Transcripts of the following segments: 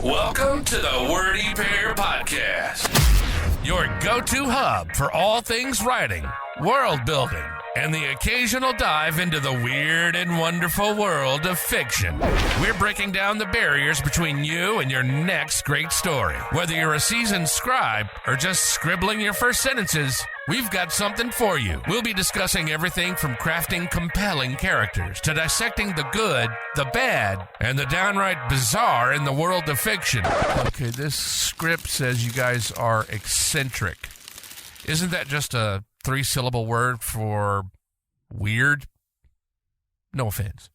Welcome to the Wordy Pair Podcast, your go-to hub for all things writing, world building, and the occasional dive into the weird and wonderful world of fiction. We're breaking down the barriers between you and your next great story. Whether you're a seasoned scribe or just scribbling your first sentences, we've got something for you. We'll be discussing everything from crafting compelling characters to dissecting the good, the bad, and the downright bizarre in the world of fiction. Okay, this script says you guys are eccentric. Isn't that just a 3-syllable word for weird? No offense.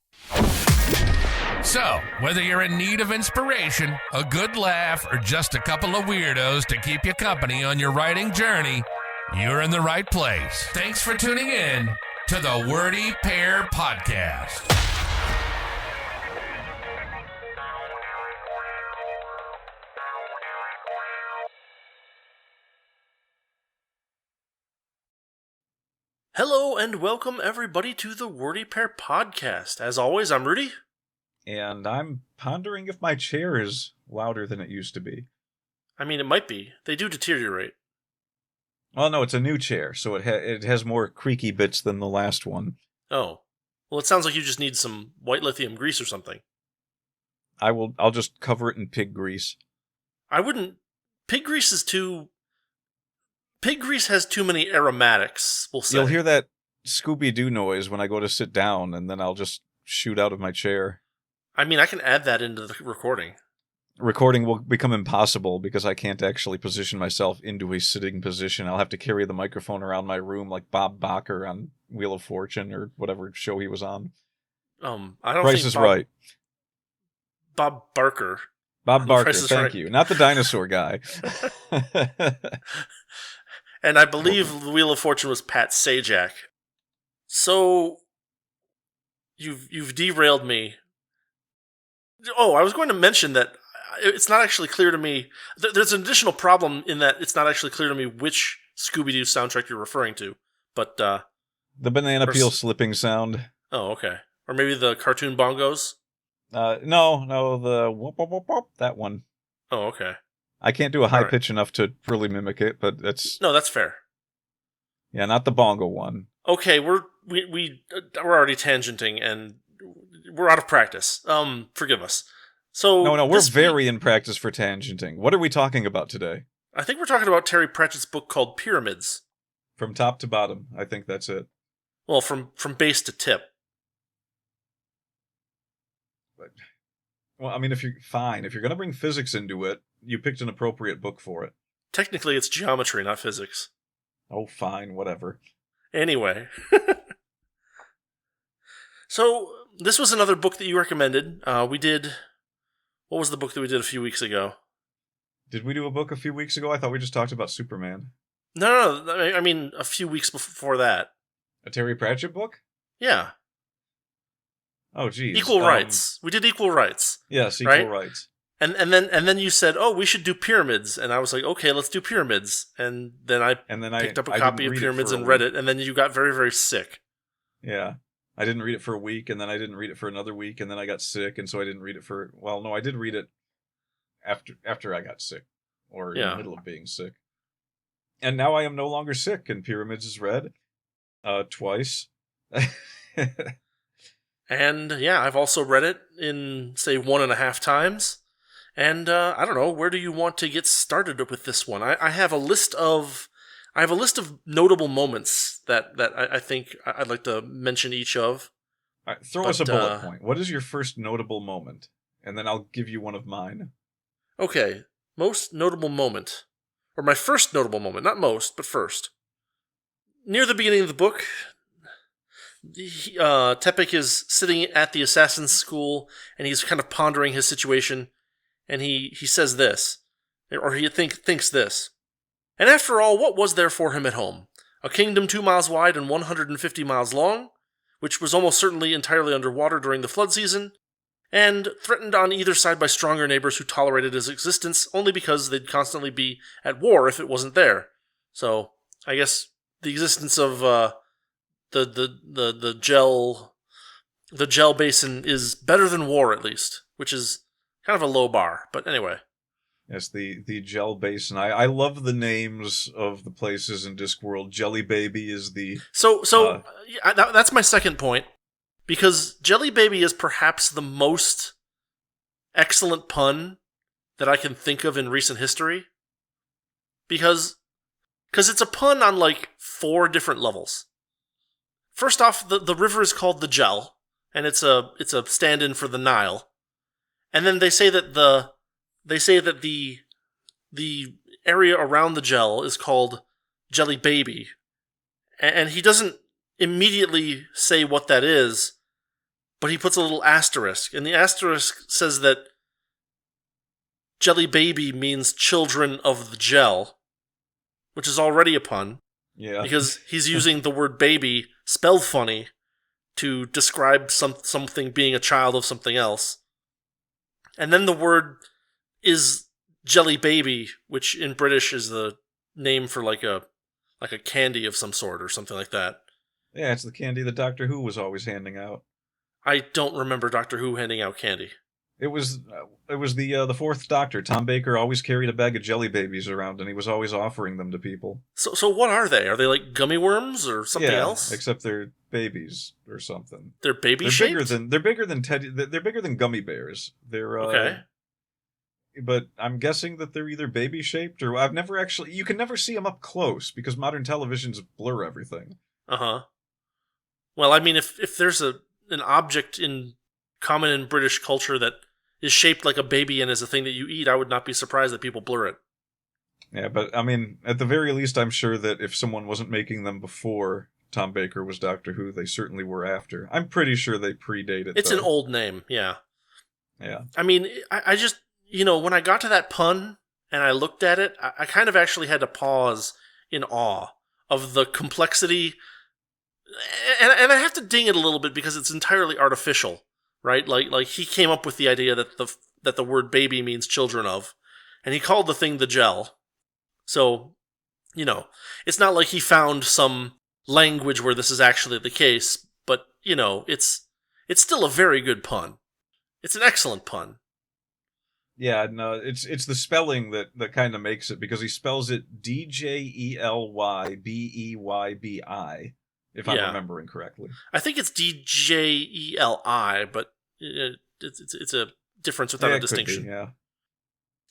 So, whether you're in need of inspiration, a good laugh, or just a couple of weirdos to keep you company on your writing journey, you're in the right place. Thanks for tuning in to the Wordy Pair Podcast. Hello and welcome everybody to the Wordy Pair Podcast. As always, I'm Rudy. And I'm pondering if my chair is louder than it used to be. I mean, it might be. They do deteriorate. Well, no, it's a new chair, so it has more creaky bits than the last one. Oh. Well, it sounds like you just need some white lithium grease or something. I'll just cover it in pig grease. I wouldn't... Pig grease has too many aromatics, we'll say. You'll hear that Scooby-Doo noise when I go to sit down, and then I'll just shoot out of my chair. I mean, I can add that into the recording. Recording will become impossible because I can't actually position myself into a sitting position. I'll have to carry the microphone around my room like Bob Barker on Wheel of Fortune or whatever show he was on. I don't Price think is Right. Bob Barker. Bob Barker, Price is thank Right. you. Not the dinosaur guy. And I believe the Wheel of Fortune was Pat Sajak. So, you've derailed me. Oh, I was going to mention that it's not actually clear to me. There's an additional problem in that it's not actually clear to me which Scooby-Doo soundtrack you're referring to. But the banana peel slipping sound. Oh, okay. Or maybe the cartoon bongos. No, the whoop, whoop, whoop, whoop, that one. Oh, okay. I can't do a high pitch enough to really mimic it, but that's that's fair. Yeah, not the bongo one. Okay, we're already tangenting and we're out of practice. Forgive us. So No, we're very in practice for tangenting. What are we talking about today? I think we're talking about Terry Pratchett's book called Pyramids. From top to bottom, I think that's it. Well, from base to tip. Well, I mean, if you're going to bring physics into it, you picked an appropriate book for it. Technically, it's geometry, not physics. Oh, fine, whatever. Anyway. So, this was another book that you recommended. What was the book that we did a few weeks ago? Did we do a book a few weeks ago? I thought we just talked about Superman. No, I mean a few weeks before that. A Terry Pratchett book? Yeah. Oh, geez. Equal Rites. We did Equal Rites. Yes, Equal Rites. And then you said, "Oh, we should do Pyramids," and I was like, "Okay, let's do Pyramids." And then I picked up a copy of Pyramids and read it, and then you got very, very sick. Yeah, I didn't read it for a week, and then I didn't read it for another week, and then I got sick, and so I didn't read it for. Well, no, I did read it after I got sick, or in the middle of being sick. And now I am no longer sick, and Pyramids is read twice. And yeah, I've also read it in, say, 1.5 times. And I don't know, where do you want to get started with this one? I have a list of notable moments that I think I'd like to mention each of. All right, throw us a bullet point. What is your first notable moment? And then I'll give you one of mine. Okay, most notable moment. Or my first notable moment. Not most, but first. Near the beginning of the book, Tepik is sitting at the assassin's school, and he's kind of pondering his situation, and he says this, or he thinks this. And after all, what was there for him at home? A kingdom 2 miles wide and 150 miles long, which was almost certainly entirely underwater during the flood season, and threatened on either side by stronger neighbors who tolerated his existence only because they'd constantly be at war if it wasn't there. So, I guess the existence of the gel basin is better than war, at least, which is Kind of a low bar, but anyway. Yes, the Gel Basin. I love the names of the places in Discworld. Jelly Baby is the... That's my second point. Because Jelly Baby is perhaps the most excellent pun that I can think of in recent history. Because it's a pun on like 4 different levels. First off, the river is called the Gel, and it's a stand-in for the Nile. And then they say that the area around the Gel is called Jelly Baby. And he doesn't immediately say what that is, but he puts a little asterisk. And the asterisk says that Jelly Baby means children of the Gel, which is already a pun. Yeah. Because he's using the word baby spelled funny to describe something being a child of something else. And then the word is Jelly Baby, which in British is the name for like a candy of some sort or something like that. Yeah, it's the candy that Doctor Who was always handing out. I don't remember Doctor Who handing out candy. It was the Fourth Doctor. Tom Baker always carried a bag of Jelly Babies around, and he was always offering them to people. So what are they? Are they like gummy worms or something else? Except they're babies or something. They're baby-shaped? They're bigger than gummy bears. They're okay. But I'm guessing that they're either baby-shaped or I've never actually... You can never see them up close because modern televisions blur everything. Uh-huh. Well, I mean, if there's an object common in British culture that is shaped like a baby and is a thing that you eat, I would not be surprised that people blur it. Yeah, but I mean, at the very least, I'm sure that if someone wasn't making them before Tom Baker was Doctor Who, they certainly were after. I'm pretty sure they predate it. It's an old name, yeah. Yeah. I mean, I just, when I got to that pun and I looked at it, I kind of actually had to pause in awe of the complexity. And I have to ding it a little bit because it's entirely artificial. Right, like he came up with the idea that the word baby means children of, and he called the thing the Gel. So, it's not like he found some language where this is actually the case, but it's still a very good pun. It's an excellent pun. Yeah, no, it's the spelling that kind of makes it because he spells it DJELYBEYBI. If I'm remembering correctly. I think it's DJELI, but it's a difference without a distinction. Could be, yeah.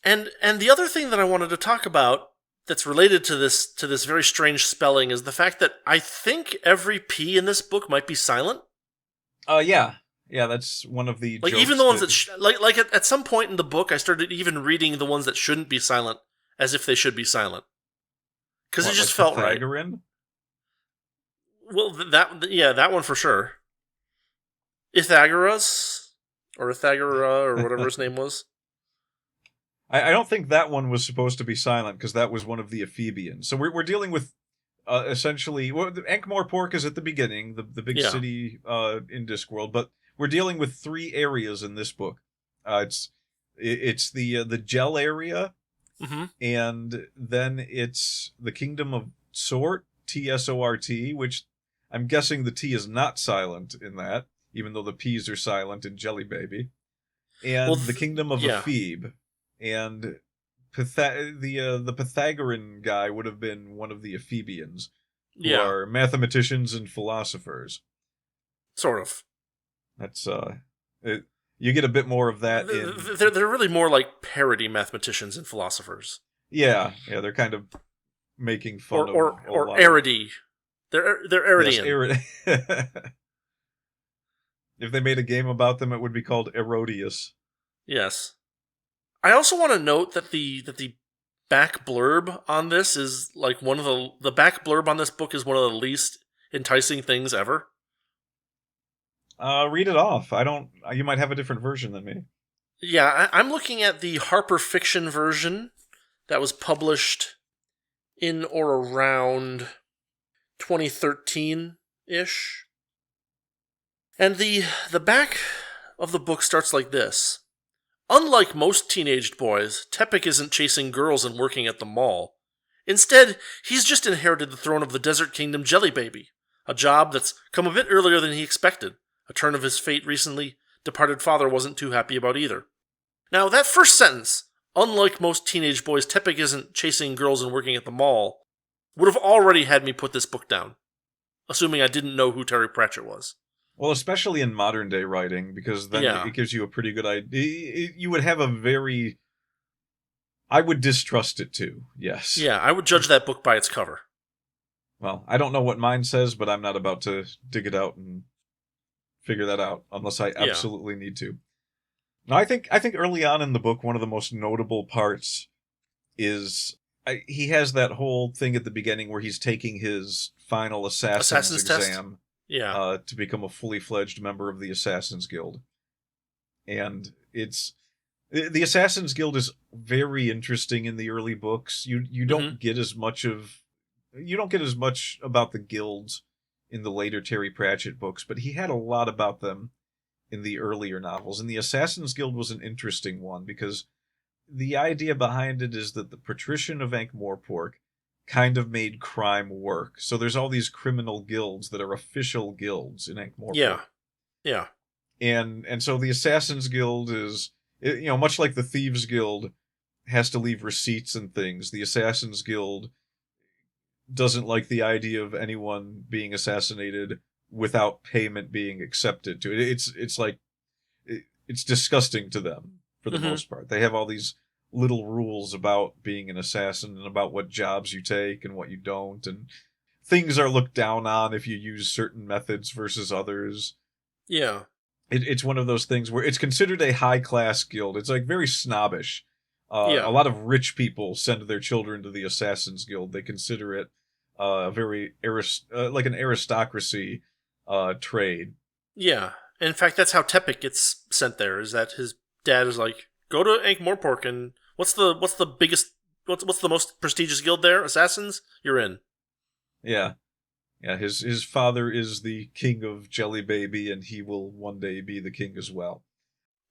And the other thing that I wanted to talk about that's related to this very strange spelling is the fact that I think every P in this book might be silent. Yeah, that's one of the like jokes even the ones that at some point in the book I started even reading the ones that shouldn't be silent as if they should be silent because it just felt Pythagorean? Right. Well, that one for sure. Pythagoras or Pythagora or whatever his name was. I don't think that one was supposed to be silent because that was one of the Ephebians. So we're dealing with essentially Ankh-Morpork is at the beginning, the big city in Discworld, but we're dealing with 3 areas in this book. It's the Gel area, and then it's the Kingdom of Sort, Tsort, which I'm guessing the T is not silent in that, even though the P's are silent in Jelly Baby. And the Kingdom of Ephebe. And the Pythagorean guy would have been one of the Ephebians, who are mathematicians and philosophers. Sort of. That's you get a bit more of that They're really more like parody mathematicians and philosophers. Yeah, they're kind of making fun or Arity. They're Aridian. Yes, if they made a game about them, it would be called Erodius. Yes. I also want to note that the back blurb on this is like one of the back blurb on this book is one of the least enticing things ever. Read it off. You might have a different version than me. Yeah, I'm looking at the Harper Fiction version that was published in or around 2013-ish. And the back of the book starts like this. Unlike most teenaged boys, Tepik isn't chasing girls and working at the mall. Instead, he's just inherited the throne of the Desert Kingdom Jelly Baby, a job that's come a bit earlier than he expected. A turn of his fate recently departed father wasn't too happy about either. Now, that first sentence, unlike most teenage boys, Tepik isn't chasing girls and working at the mall, would have already had me put this book down, assuming I didn't know who Terry Pratchett was. Well, especially in modern day writing, because then it gives you a pretty good idea. You would have a very... I would distrust it too, yes. Yeah, I would judge that book by its cover. Well, I don't know what mine says, but I'm not about to dig it out and figure that out unless I absolutely need to. Now, I think early on in the book, one of the most notable parts is he has that whole thing at the beginning where he's taking his final Assassin's exam to become a fully fledged member of the Assassin's Guild. And the Assassin's Guild is very interesting in the early books. You don't get as much about the guilds in the later Terry Pratchett books, but he had a lot about them in the earlier novels. And the Assassin's Guild was an interesting one because the idea behind it is that the patrician of Ankh-Morpork kind of made crime work. So there's all these criminal guilds that are official guilds in Ankh-Morpork. Yeah. And so the Assassin's Guild is, much like the Thieves Guild has to leave receipts and things, the Assassin's Guild doesn't like the idea of anyone being assassinated without payment being accepted to it. It's disgusting to them for the most part. They have all these little rules about being an assassin and about what jobs you take and what you don't, and things are looked down on if you use certain methods versus others. Yeah. It's one of those things where it's considered a high-class guild. It's like very snobbish. A lot of rich people send their children to the Assassin's Guild. They consider it very like an aristocracy trade. Yeah. In fact, that's how Tepik gets sent there, is that his dad is like, go to Ankh-Morpork, and what's the most prestigious guild there? Assassins? You're in. Yeah. Yeah, his father is the king of Jelly Baby, and he will one day be the king as well.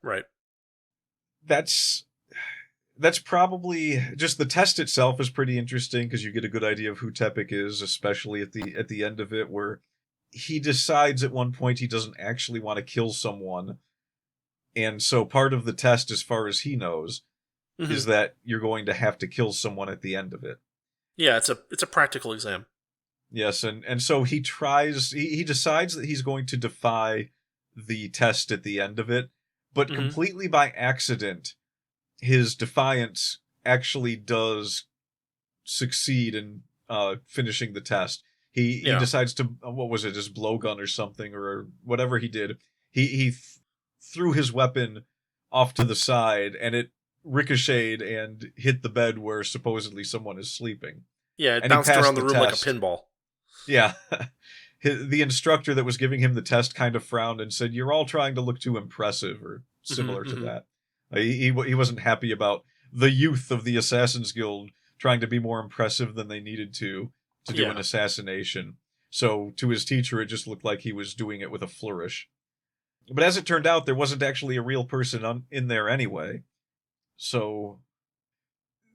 Right. That's probably just the test itself is pretty interesting because you get a good idea of who Tepik is, especially at the end of it, where he decides at one point he doesn't actually want to kill someone, and so part of the test, as far as he knows, is that you're going to have to kill someone at the end of it. Yeah, it's a practical exam. Yes, and so he decides that he's going to defy the test at the end of it, but completely by accident, his defiance actually does succeed in finishing the test. He decides to, what was it, his blowgun or something, or whatever he did, he threw his weapon off to the side, and it ricocheted and hit the bed where supposedly someone is sleeping. Yeah, it bounced around the room like a pinball. Yeah. The instructor that was giving him the test kind of frowned and said, "You're all trying to look too impressive," or similar to that. He wasn't happy about the youth of the Assassin's Guild trying to be more impressive than they needed to do an assassination. So to his teacher, it just looked like he was doing it with a flourish. But as it turned out, there wasn't actually a real person in there anyway. So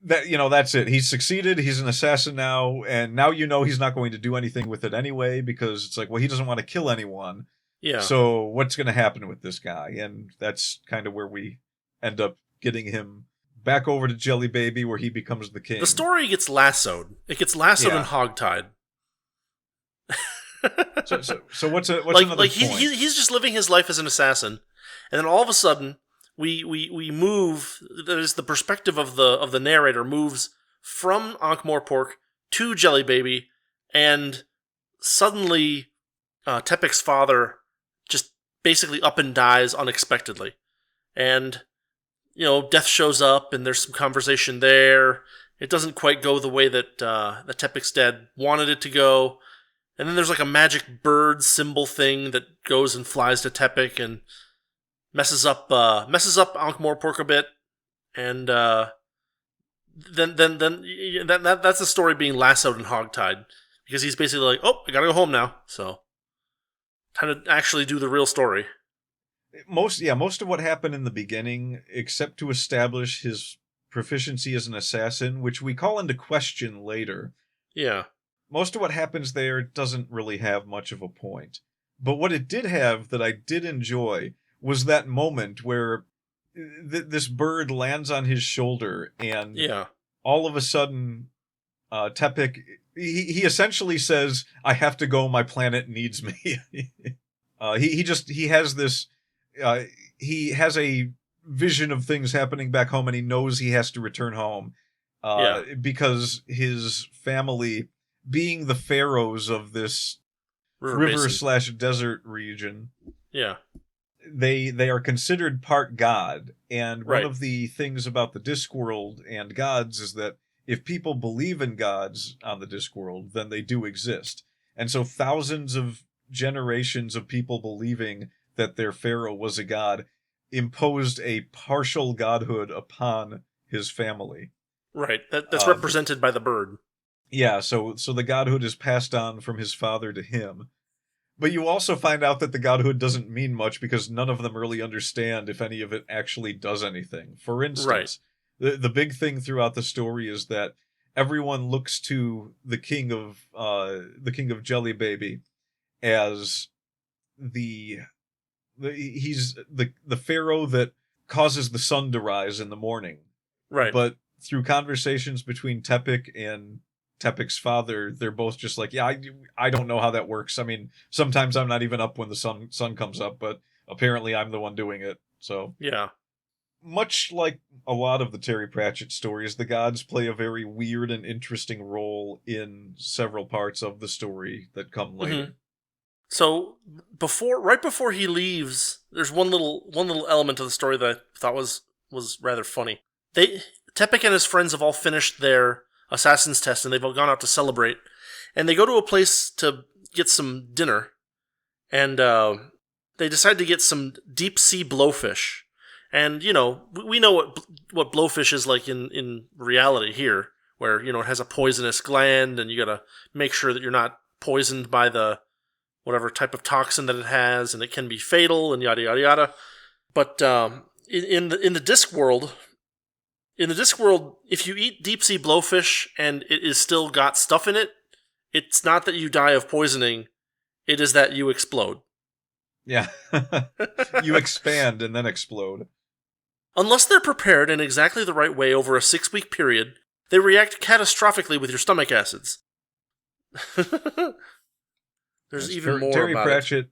that's it. He's succeeded. He's an assassin now, and now he's not going to do anything with it anyway, because it's like, well, he doesn't want to kill anyone. Yeah. So what's going to happen with this guy? And that's kind of where we end up getting him back over to Jelly Baby, where he becomes the king. The story gets lassoed. It gets lassoed and hogtied. So what's another point? He's just living his life as an assassin, and then all of a sudden we move. That is, the perspective of the narrator moves from Ankh-Morpork to Jelly Baby, and suddenly Tepik's father just basically up and dies unexpectedly, and death shows up, and there's some conversation there. It doesn't quite go the way that Tepik's dad wanted it to go. And then there's like a magic bird symbol thing that goes and flies to Tepik and messes up Ankh-Morpork a bit, and then that's the story being lassoed and hogtied, because he's basically like, oh, I gotta go home now. So time to actually do the real story. Most of what happened in the beginning, except to establish his proficiency as an assassin, which we call into question later. Yeah. Most of what happens there doesn't really have much of a point. But what it did have that I did enjoy was that moment where this bird lands on his shoulder, and Yeah. all of a sudden, Tepik, he essentially says, "I have to go. My planet needs me." He has this, he has a vision of things happening back home, and he knows he has to return home, because his family, being the pharaohs of this river/desert region, they are considered part god. And one of the things about the Discworld and gods is that if people believe in gods on the Discworld, then they do exist. And so thousands of generations of people believing that their pharaoh was a god imposed a partial godhood upon his family. Right. That's represented by the bird. Yeah, so the godhood is passed on from his father to him. But you also find out that the godhood doesn't mean much because none of them really understand if any of it actually does anything. For instance, the big thing throughout the story is that everyone looks to the king of Jelly Baby as he's the pharaoh that causes the sun to rise in the morning. Right. But through conversations between Tepik and Tepik's father, they're both just like, yeah, I don't know how that works. I mean, sometimes I'm not even up when the sun comes up, but apparently I'm the one doing it. So yeah, much like a lot of the Terry Pratchett stories, the gods play a very weird and interesting role in several parts of the story that come later. Mm-hmm. So right before he leaves, there's one little element of the story that I thought was rather funny. Tepik and his friends have all finished their assassin's test, and they've all gone out to celebrate. And they go to a place to get some dinner, and they decide to get some deep sea blowfish. And we know what blowfish is like in reality here, where it has a poisonous gland, and you gotta make sure that you're not poisoned by the whatever type of toxin that it has, and it can be fatal, and yada yada yada. But in the Discworld. In the Discworld, if you eat deep-sea blowfish and it is still got stuff in it, it's not that you die of poisoning, it is that you explode. Yeah. You expand and then explode. Unless they're prepared in exactly the right way over a 6-week period, they react catastrophically with your stomach acids. There's even more Terry about Pratchett.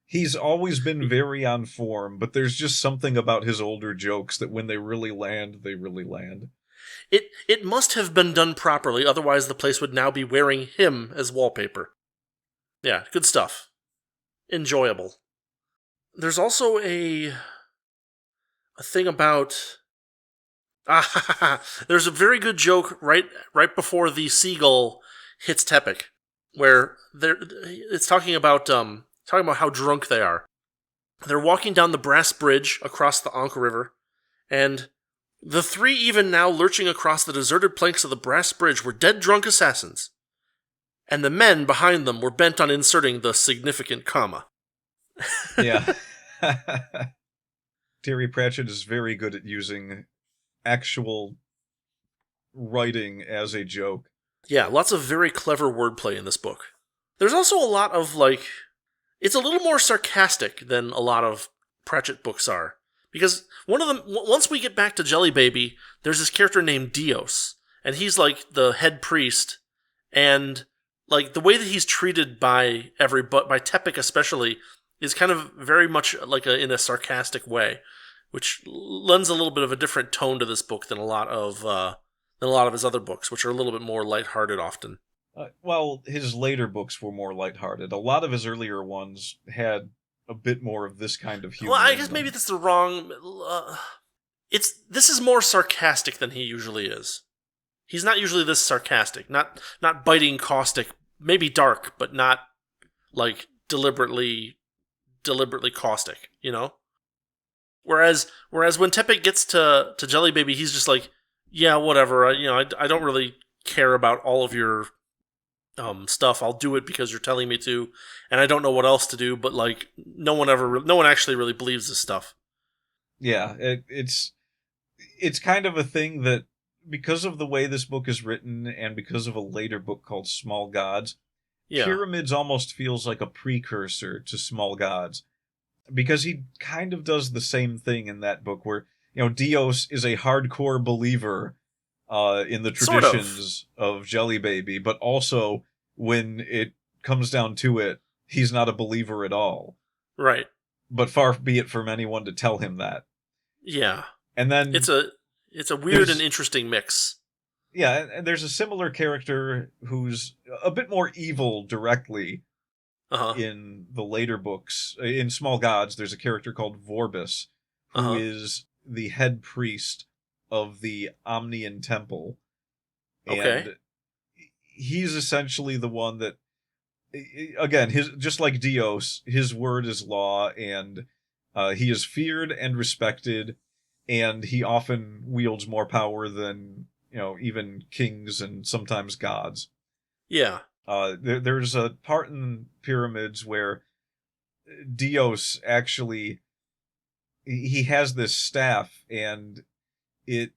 He's always been very on form, but there's just something about his older jokes that when they really land, they really land. It must have been done properly, otherwise the place would now be wearing him as wallpaper. Yeah, good stuff. Enjoyable. There's also a thing about... there's a very good joke right before the seagull hits Tepik, where it's talking about how drunk they are. They're walking down the brass bridge across the Ankh River, and the three even now lurching across the deserted planks of the brass bridge were dead drunk assassins, and the men behind them were bent on inserting the significant comma. Yeah. Terry Pratchett is very good at using actual writing as a joke. Yeah, lots of very clever wordplay in this book. There's also a lot of, it's a little more sarcastic than a lot of Pratchett books are. Because one of them, once we get back to Jelly Baby, there's this character named Dios, and he's like the head priest, and the way that he's treated by Tepik especially, is kind of very much in a sarcastic way, which lends a little bit of a different tone to this book than a lot of his other books, which are a little bit more lighthearted often. Well, his later books were more lighthearted. A lot of his earlier ones had a bit more of this kind of humor. Well, I guess maybe that's the wrong... this is more sarcastic than he usually is. He's not usually this sarcastic. Not biting caustic. Maybe dark, but not, deliberately caustic, Whereas when Tepik gets to Jelly Baby, he's just like, yeah, whatever, I don't really care about all of your stuff. I'll do it because you're telling me to, and I don't know what else to do, but no one actually really believes this stuff. Yeah, it's kind of a thing that, because of the way this book is written and because of a later book called Small Gods, Pyramids almost feels like a precursor to Small Gods. because he kind of does the same thing in that book where, Dios is a hardcore believer in the traditions of Jelly Baby, but also when it comes down to it, he's not a believer at all. Right. But far be it from anyone to tell him that. Yeah. And then it's a weird and interesting mix. Yeah, and there's a similar character who's a bit more evil directly in the later books. In Small Gods, there's a character called Vorbis, who is the head priest of the Omnian Temple. And he's essentially the one that, again, just like Dios, his word is law, and he is feared and respected, and he often wields more power than, even kings and sometimes gods. Yeah. There's a part in Pyramids where Dios actually, he has this staff, and it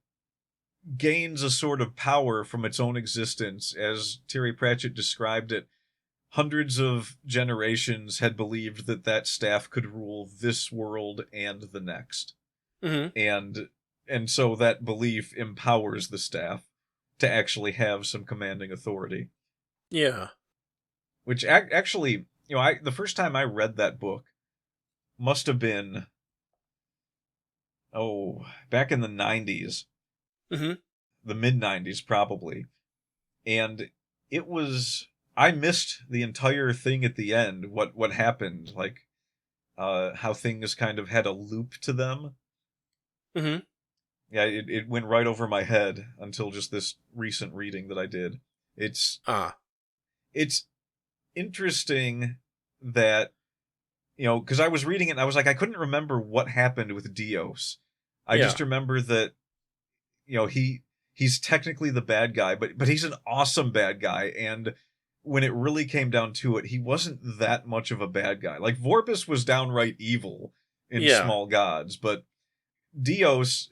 gains a sort of power from its own existence. As Terry Pratchett described it, hundreds of generations had believed that staff could rule this world and the next. Mm-hmm. And so that belief empowers the staff to actually have some commanding authority. Yeah. Which actually, the first time I read that book must have been, back in the 90s. Mm-hmm. The mid-90s, probably. And it was, I missed the entire thing at the end, what happened, like, how things kind of had a loop to them. Mm-hmm. Yeah, it went right over my head until just this recent reading that I did. It's interesting that, because I was reading it and I was like, I couldn't remember what happened with Dios. I just remember that, he's technically the bad guy, but he's an awesome bad guy, and when it really came down to it, he wasn't that much of a bad guy. Like, Vorbis was downright evil in Small Gods, but Dios,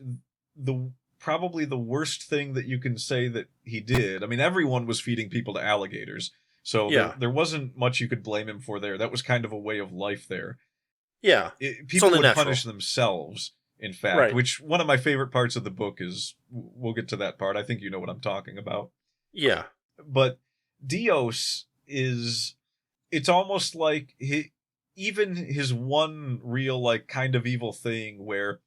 probably the worst thing that you can say that he did. I mean, everyone was feeding people to alligators, so there wasn't much you could blame him for there. That was kind of a way of life there. Yeah. People would punish themselves, in fact, which one of my favorite parts of the book is, we'll get to that part. I think you know what I'm talking about. Yeah. But Dios it's almost like even his one real, like, kind of evil thing where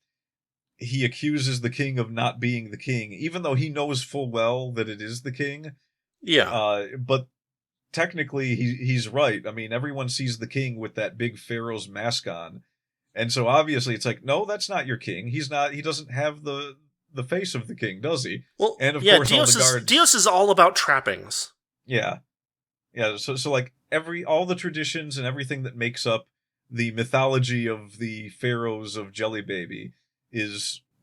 he accuses the king of not being the king, even though he knows full well that it is the king. Yeah. But technically, he's right. I mean, everyone sees the king with that big pharaoh's mask on. And so obviously it's like, no, that's not your king. He doesn't have the face of the king, does he? Well, and of course, all the guards. Dios is all about trappings. Yeah. Yeah, so like all the traditions and everything that makes up the mythology of the pharaohs of Jelly Baby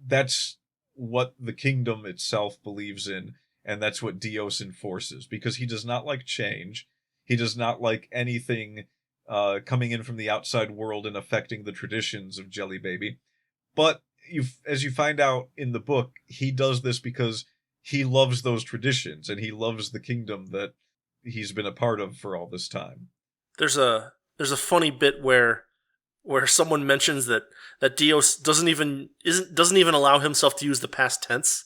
that's what the kingdom itself believes in, and that's what Dios enforces, because he does not like change. He does not like anything coming in from the outside world and affecting the traditions of Jelly Baby. But as you find out in the book, he does this because he loves those traditions, and he loves the kingdom that he's been a part of for all this time. There's a funny bit where someone mentions that Dios doesn't even allow himself to use the past tense.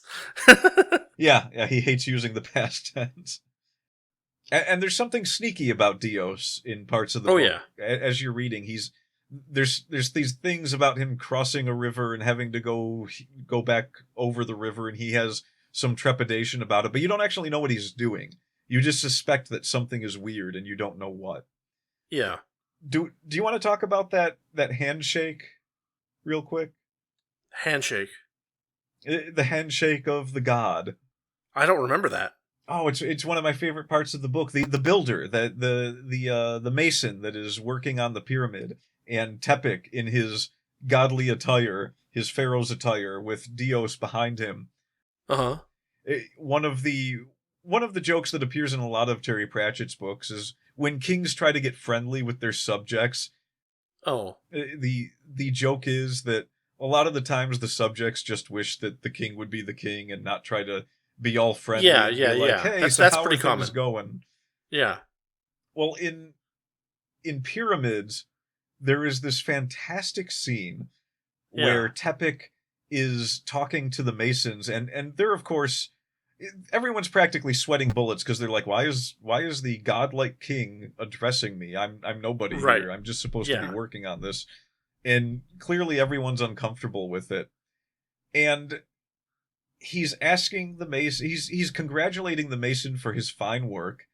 Yeah, he hates using the past tense. And there's something sneaky about Dios in parts of the book. Yeah. As you're reading, there's these things about him crossing a river and having to go back over the river, and he has some trepidation about it, but you don't actually know what he's doing. You just suspect that something is weird, and you don't know what. Yeah. Do you want to talk about that handshake real quick? Handshake? The handshake of the god. I don't remember that. Oh, it's one of my favorite parts of the book. The builder, the mason that is working on the pyramid, and Tepik in his godly attire, his pharaoh's attire, with Dios behind him. Uh-huh. One of the jokes that appears in a lot of Terry Pratchett's books is when kings try to get friendly with their subjects. Oh. The joke is that a lot of the times the subjects just wish that the king would be the king and not try to be all friendly. Yeah. Like, hey, that's how pretty common. Going? Yeah. Well, in Pyramids, there is this fantastic scene where Tepik is talking to the Masons, and they're, of course, everyone's practically sweating bullets because they're like, why is the godlike king addressing me? I'm nobody here. I'm just supposed to be working on this. And clearly everyone's uncomfortable with it. And he's asking the Mason, he's congratulating the Mason for his fine work,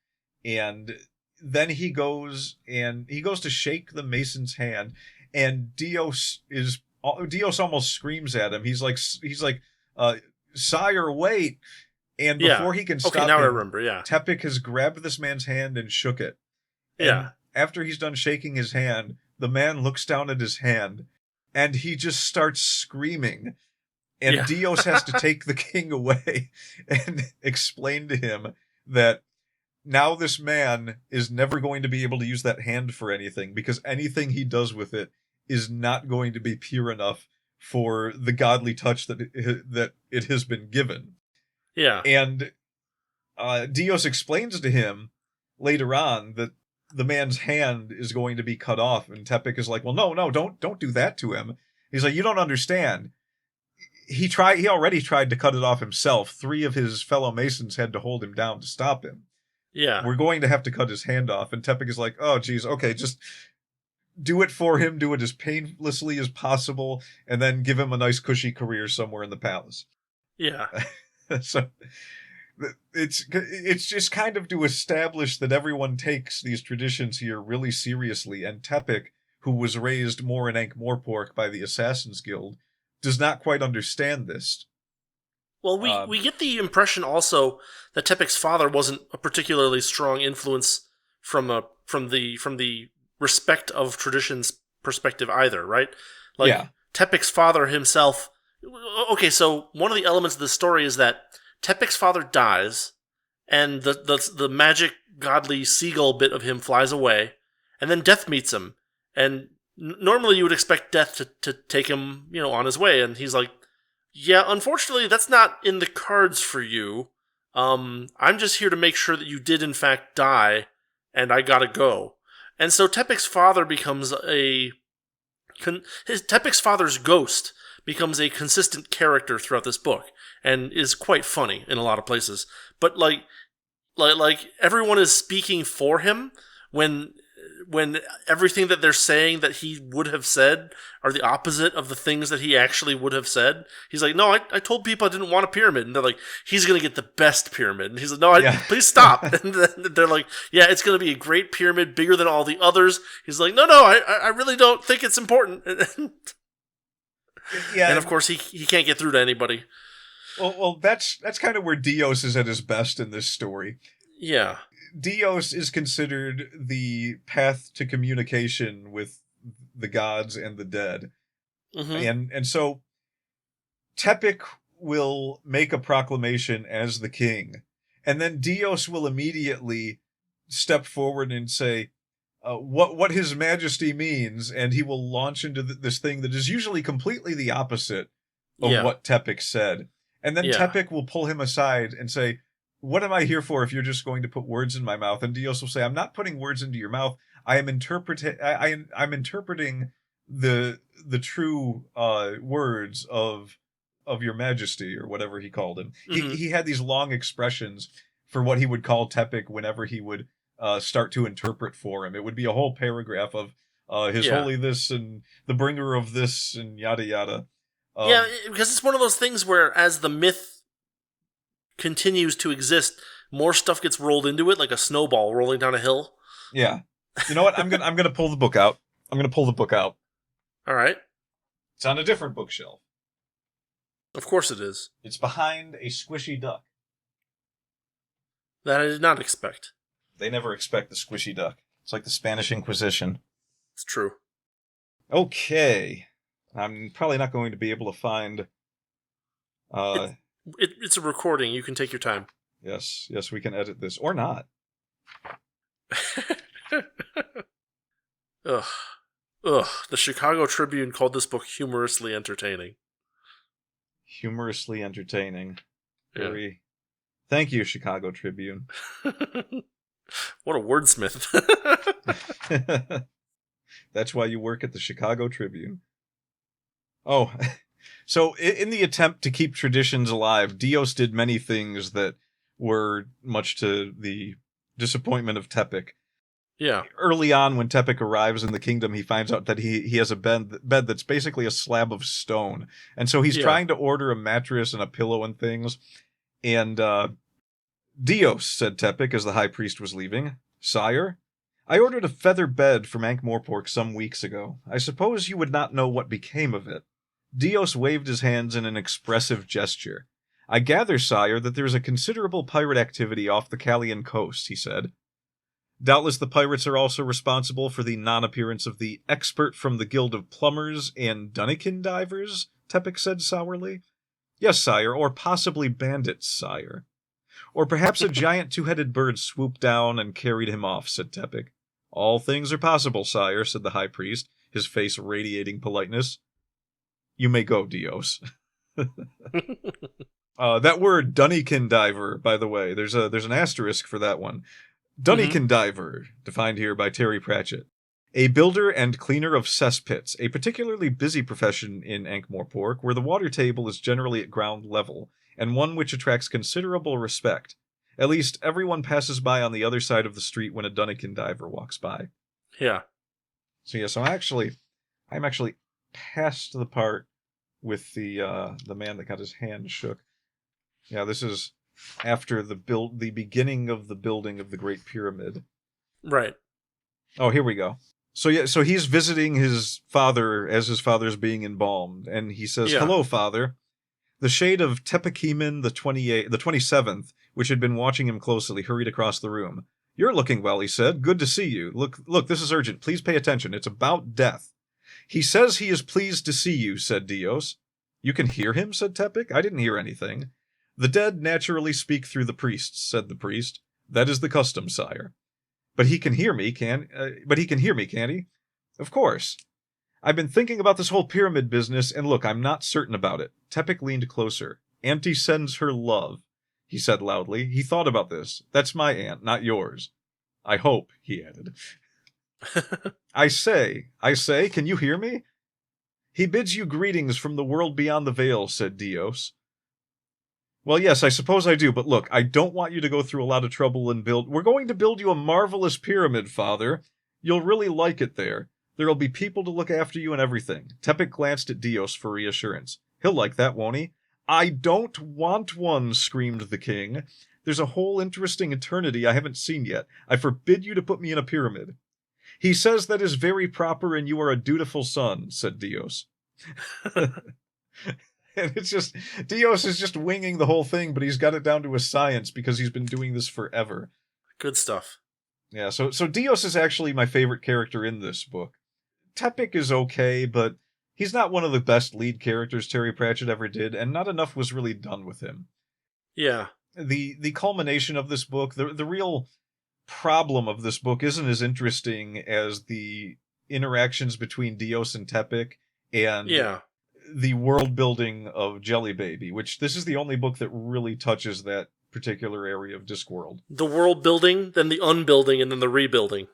and then he goes to shake the Mason's hand, and Dios almost screams at him. He's like, sire, wait. And before he can stop him, I remember, Tepik has grabbed this man's hand and shook it. And after he's done shaking his hand, the man looks down at his hand, and he just starts screaming. And Dios has to take the king away and explain to him that now this man is never going to be able to use that hand for anything, because anything he does with it is not going to be pure enough for the godly touch that it has been given. Yeah. And Dios explains to him later on that the man's hand is going to be cut off, and Tepik is like, well, no, don't do that to him. He's like, you don't understand. He already tried to cut it off himself. 3 of his fellow Masons had to hold him down to stop him. Yeah. We're going to have to cut his hand off. And Tepik is like, oh, geez, okay, just do it for him, do it as painlessly as possible, and then give him a nice cushy career somewhere in the palace. Yeah. So it's just kind of to establish that everyone takes these traditions here really seriously, and Tepik, who was raised more in Ankh-Morpork by the Assassin's Guild, does not quite understand this. Well, we get the impression also that Tepik's father wasn't a particularly strong influence from the respect of traditions perspective either, right? Tepik's father himself. Okay, so one of the elements of the story is that Tepik's father dies, and the magic godly seagull bit of him flies away, and then Death meets him, and normally you would expect Death to take him, on his way, and he's like, yeah, unfortunately, that's not in the cards for you. I'm just here to make sure that you did in fact die, and I gotta go. And so Tepik's father becomes Tepik's father's ghost becomes a consistent character throughout this book, and is quite funny in a lot of places. But like everyone is speaking for him when everything that they're saying that he would have said are the opposite of the things that he actually would have said. He's like, no, I told people I didn't want a pyramid. And they're like, he's going to get the best pyramid. And he's like, no, please stop. And then they're like, yeah, it's going to be a great pyramid, bigger than all the others. He's like, no, I really don't think it's important. And of course, he can't get through to anybody. Well, that's kind of where Dios is at his best in this story. Yeah. Dios is considered the path to communication with the gods and the dead. Mm-hmm. And so Tepik will make a proclamation as the king, and then Dios will immediately step forward and say what His Majesty means, and he will launch into this thing that is usually completely the opposite of what Tepik said. And then Tepik will pull him aside and say, what am I here for if you're just going to put words in my mouth? And Dios will say, I'm not putting words into your mouth. I'm interpreting the true words of your Majesty, or whatever he called him. Mm-hmm. He had these long expressions for what he would call Tepik whenever he would start to interpret for him. It would be a whole paragraph of His Holy this and the bringer of this and yada yada. Because it's one of those things where as the myth continues to exist, more stuff gets rolled into it, like a snowball rolling down a hill. Yeah. You know what? I'm gonna pull the book out. All right. It's on a different bookshelf. Of course it is. It's behind a squishy duck. That I did not expect. They never expect the squishy duck. It's like the Spanish Inquisition. It's true. Okay. I'm probably not going to be able to find... It's a recording. You can take your time. Yes, we can edit this. Or not. Ugh. The Chicago Tribune called this book humorously entertaining. Humorously entertaining. Very... Thank you, Chicago Tribune. What a wordsmith. That's why you work at the Chicago Tribune. Oh, so in the attempt to keep traditions alive, Dios did many things that were much to the disappointment of Tepic. Yeah. Early on, when Tepic arrives in the kingdom, he finds out that he has a bed that's basically a slab of stone. And so he's trying to order a mattress and a pillow and things. And Dios, said Tepic as the high priest was leaving, "Sire, I ordered a feather bed from Ankh-Morpork some weeks ago. I suppose you would not know what became of it." Dios waved his hands in an expressive gesture. "I gather, sire, that there is a considerable pirate activity off the Callian coast," he said. "Doubtless the pirates are also responsible for the non-appearance of the expert from the Guild of Plumbers and Dunnikin Divers," Tepic said sourly. "Yes, sire, or possibly bandits, sire. Or perhaps a giant two-headed bird swooped down and carried him off," said Tepic. "All things are possible, sire," said the high priest, his face radiating politeness. "You may go, Dios." That word, Dunnikin Diver, by the way, there's an asterisk for that one. Dunnikin Diver, defined here by Terry Pratchett. A builder and cleaner of cesspits, a particularly busy profession in Ankh-Morpork, where the water table is generally at ground level, and one which attracts considerable respect. At least, everyone passes by on the other side of the street when a Dunnikin Diver walks by. Yeah. So I'm actually past the part with the man that got his hand shook. Yeah, this is after the beginning of the building of the Great Pyramid. Right. Oh, here we go. So he's visiting his father as his father's being embalmed, and he says, "Hello, father." The shade of Tepekimen the 27th, which had been watching him closely, hurried across the room. "You're looking well," he said. "Good to see you. Look, this is urgent. Please pay attention. It's about death." "He says he is pleased to see you," said Dios. "You can hear him?" said Tepic. "I didn't hear anything." "The dead naturally speak through the priests," said the priest. "That is the custom, sire." But he can hear me, can't he?" "Of course. I've been thinking about this whole pyramid business, and look, I'm not certain about it." Tepic leaned closer. "Auntie sends her love," he said loudly. "He thought about this. That's my aunt, not yours. I hope," he added. I say, can you hear me?" "He bids you greetings from the world beyond the veil," said Dios. "Well, yes, I suppose I do, but look, I don't want you to go through a lot of trouble and We're going to build you a marvelous pyramid, father. You'll really like it there. There'll be people to look after you and everything." Tepic glanced at Dios for reassurance. "He'll like that, won't he?" "I don't want one," screamed the king. "There's a whole interesting eternity I haven't seen yet. I forbid you to put me in a pyramid." "He says that is very proper and you are a dutiful son," said Dios. And it's just, Dios is just winging the whole thing, but he's got it down to a science because he's been doing this forever. Good stuff. Yeah, so Dios is actually my favorite character in this book. Tepic is okay, but he's not one of the best lead characters Terry Pratchett ever did, and not enough was really done with him. Yeah. The culmination of this book, the real problem of this book isn't as interesting as the interactions between Dios and Tepic and the world building of Jelly Baby, which this is the only book that really touches that particular area of Discworld. The world building, then the unbuilding, and then the rebuilding.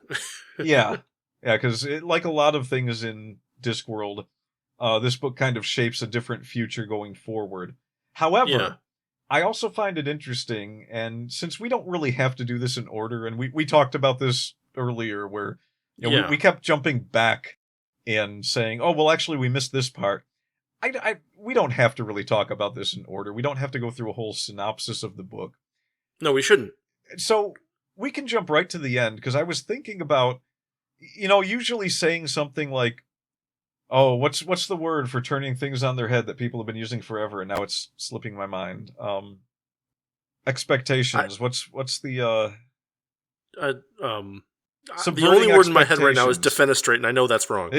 Yeah, because like a lot of things in Discworld, this book kind of shapes a different future going forward. However, I also find it interesting, and since we don't really have to do this in order, and we talked about this earlier, where we kept jumping back and saying, "Oh, well, actually, we missed this part." We don't have to really talk about this in order. We don't have to go through a whole synopsis of the book. No, we shouldn't. So we can jump right to the end, because I was thinking about, usually saying something like, "Oh, what's the word for turning things on their head that people have been using forever?" And now it's slipping my mind. Expectations. What's the the only word in my head right now is defenestrate, and I know that's wrong.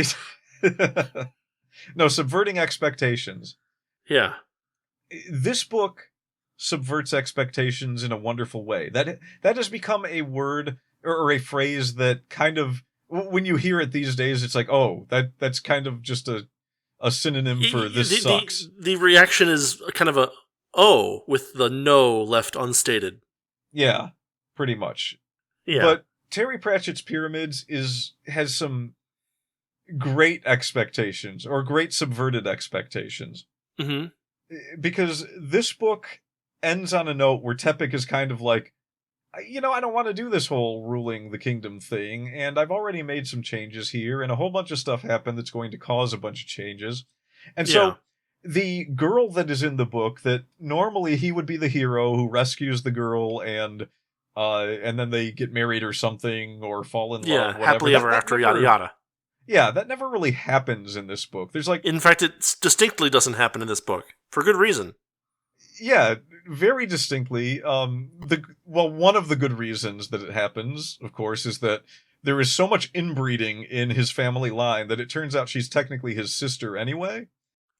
No, subverting expectations. Yeah. This book subverts expectations in a wonderful way. That has become a word or a phrase that kind of, when you hear it these days, it's like, oh, that's kind of just a synonym for this sucks. The reaction is kind of a "oh" with the "no" left unstated. Yeah, pretty much. Yeah. But Terry Pratchett's Pyramids has some great expectations or great subverted expectations. Mm-hmm. Because this book ends on a note where Tepik is kind of like, I don't want to do this whole ruling the kingdom thing, and I've already made some changes here, and a whole bunch of stuff happened that's going to cause a bunch of changes. And so the girl that is in the book, that normally he would be the hero who rescues the girl and then they get married or something or fall in love, whatever. Happily ever after, yada yada. Yeah, that never really happens in this book. There's in fact, it distinctly doesn't happen in this book for good reason. Yeah, very distinctly. One of the good reasons that it happens, of course, is that there is so much inbreeding in his family line that it turns out she's technically his sister anyway.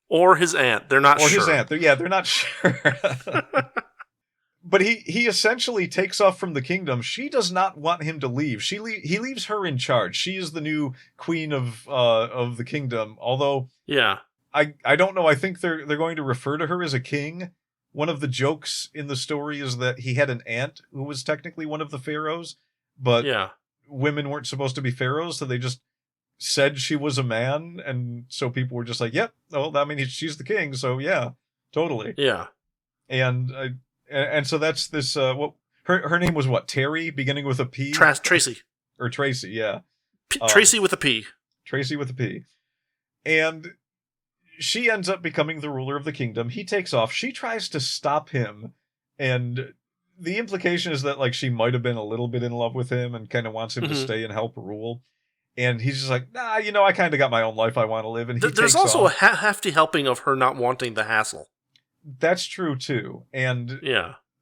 Or his aunt. They're not sure. Or his aunt. They're not sure. But he essentially takes off from the kingdom. She does not want him to leave. He leaves her in charge. She is the new queen of the kingdom. Although, I don't know. I think they're going to refer to her as a king. One of the jokes in the story is that he had an aunt who was technically one of the pharaohs, but women weren't supposed to be pharaohs, so they just said she was a man, and so people were just like, "Yep, well, I mean, she's the king, so yeah, totally." Yeah, and so that's this. Her name was what? Terry, beginning with a P. Tracy or Tracy, yeah. Tracy with a P. Tracy with a P, and she ends up becoming the ruler of the kingdom. He takes off. She tries to stop him, and the implication is that like she might have been a little bit in love with him and kind of wants him to stay and help rule. And he's just like, nah, I kind of got my own life I want to live. And there's also a hefty helping of her not wanting the hassle. That's true too. And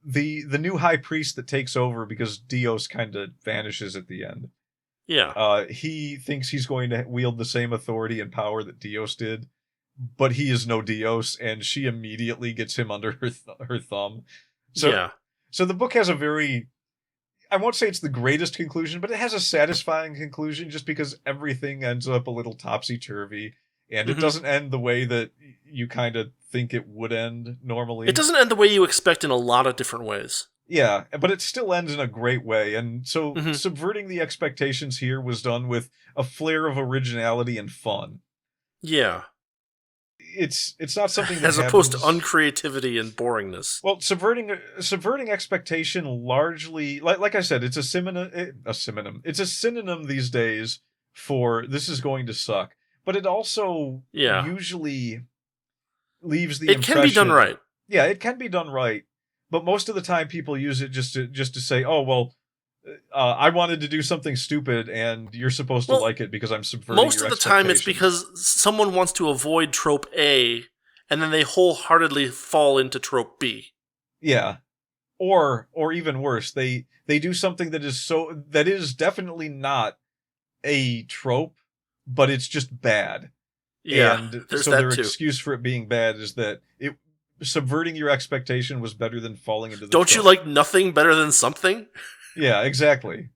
the new high priest that takes over because Dios kind of vanishes at the end. Yeah. He thinks he's going to wield the same authority and power that Dios did, but he is no Dios, and she immediately gets him under her thumb. So the book has a very, I won't say it's the greatest conclusion, but it has a satisfying conclusion just because everything ends up a little topsy-turvy, and it doesn't end the way that you kind of think it would end normally. It doesn't end the way you expect in a lot of different ways. Yeah, but it still ends in a great way, and so subverting the expectations here was done with a flair of originality and fun. Yeah. It's not something that as opposed to uncreativity and boringness. Well, subverting expectation largely, like I said, it's a synonym. It's a synonym these days for this is going to suck. But it also usually leaves the impression. It can be done right. Yeah, it can be done right. But most of the time, people use it just to say, "Oh, well, I wanted to do something stupid, and you're supposed to like it because I'm subverting your expectations." Most of the time, it's because someone wants to avoid trope A, and then they wholeheartedly fall into trope B. Yeah, or even worse, they do something that is definitely not a trope, but it's just bad. Yeah, and so their excuse for it being bad is that subverting your expectation was better than falling into the Don't trope. You like nothing better than something? Yeah, exactly.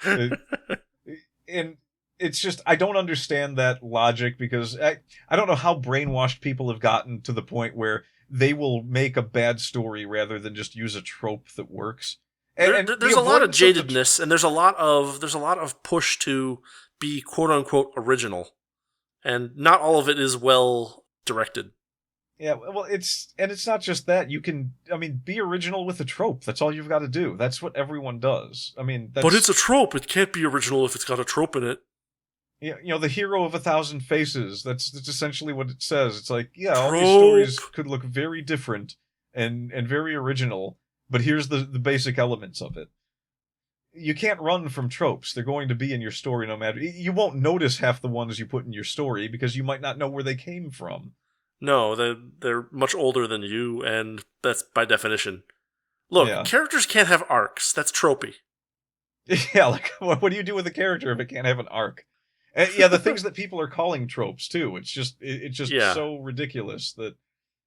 And it's just, I don't understand that logic because I don't know how brainwashed people have gotten to the point where they will make a bad story rather than just use a trope that works. And there's a lot of jadedness, and there's a lot of push to be quote unquote original, and not all of it is well directed. Yeah, well, it's not just that. You can, be original with a trope. That's all you've got to do. That's what everyone does. But it's a trope. It can't be original if it's got a trope in it. Yeah, the hero of 1,000 faces. That's essentially what it says. It's like, all these stories could look very different and very original, but here's the basic elements of it. You can't run from tropes. They're going to be in your story no matter. You won't notice half the ones you put in your story because you might not know where they came from. No, they're much older than you, and that's by definition. Look, characters can't have arcs. That's tropey. Yeah, like, what do you do with a character if it can't have an arc? And, the things that people are calling tropes, too. It's just so ridiculous that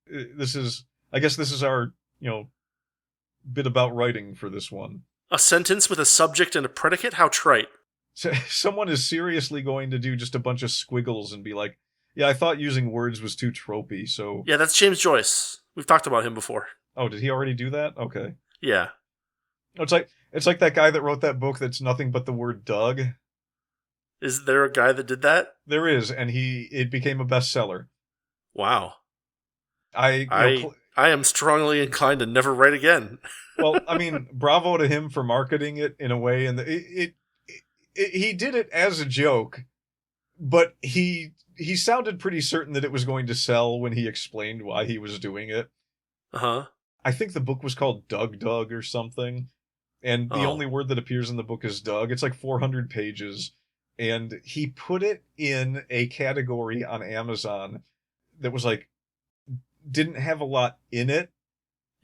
this is... I guess this is our, bit about writing for this one. A sentence with a subject and a predicate? How trite. So, someone is seriously going to do just a bunch of squiggles and be like, yeah, I thought using words was too tropey, so... Yeah, that's James Joyce. We've talked about him before. Oh, did he already do that? Okay. Yeah. It's like that guy that wrote that book that's nothing but the word Doug. Is there a guy that did that? There is, and it became a bestseller. Wow. I I am strongly inclined to never write again. Well, I mean, bravo to him for marketing it in a way, and he did it as a joke, but he sounded pretty certain that it was going to sell when he explained why he was doing it. Uh-huh. I think the book was called Doug or something, and the only word that appears in the book is Doug. It's like 400 pages, and he put it in a category on Amazon that was like, didn't have a lot in it,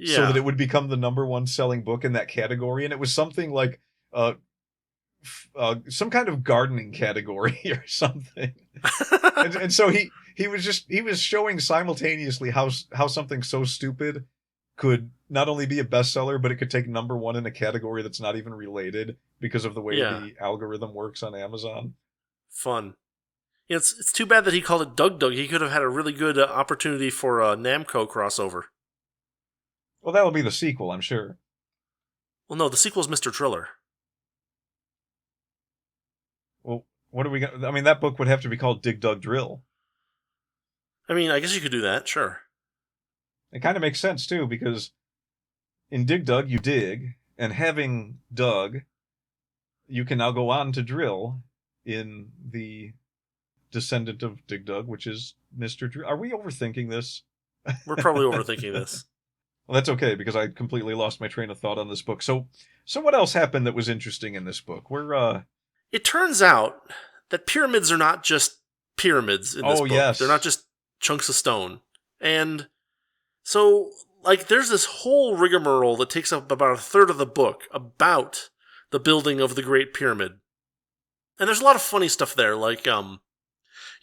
so that it would become the number one selling book in that category, and it was something like some kind of gardening category or something. and so he was showing simultaneously how something so stupid could not only be a bestseller, but it could take number one in a category that's not even related because of the way the algorithm works on Amazon. Fun. Yeah, it's too bad that he called it Doug. He could have had a really good opportunity for a Namco crossover. Well, that'll be the sequel, I'm sure. Well, no, the sequel's Mr. Triller. Well, what are we going? I mean, that book would have to be called Dig Dug Drill. I mean, I guess you could do that, sure. It kind of makes sense, too, because in Dig Dug, you dig, and having dug, you can now go on to drill in the descendant of Dig Dug, which is Mr. Drill. Are we overthinking this? We're probably overthinking this. Well, that's okay, because I completely lost my train of thought on this book. So what else happened that was interesting in this book? It turns out that pyramids are not just pyramids in this book. Yes. They're not just chunks of stone. And so, like, there's this whole rigmarole that takes up about a third of the book about the building of the Great Pyramid. And there's a lot of funny stuff there, like,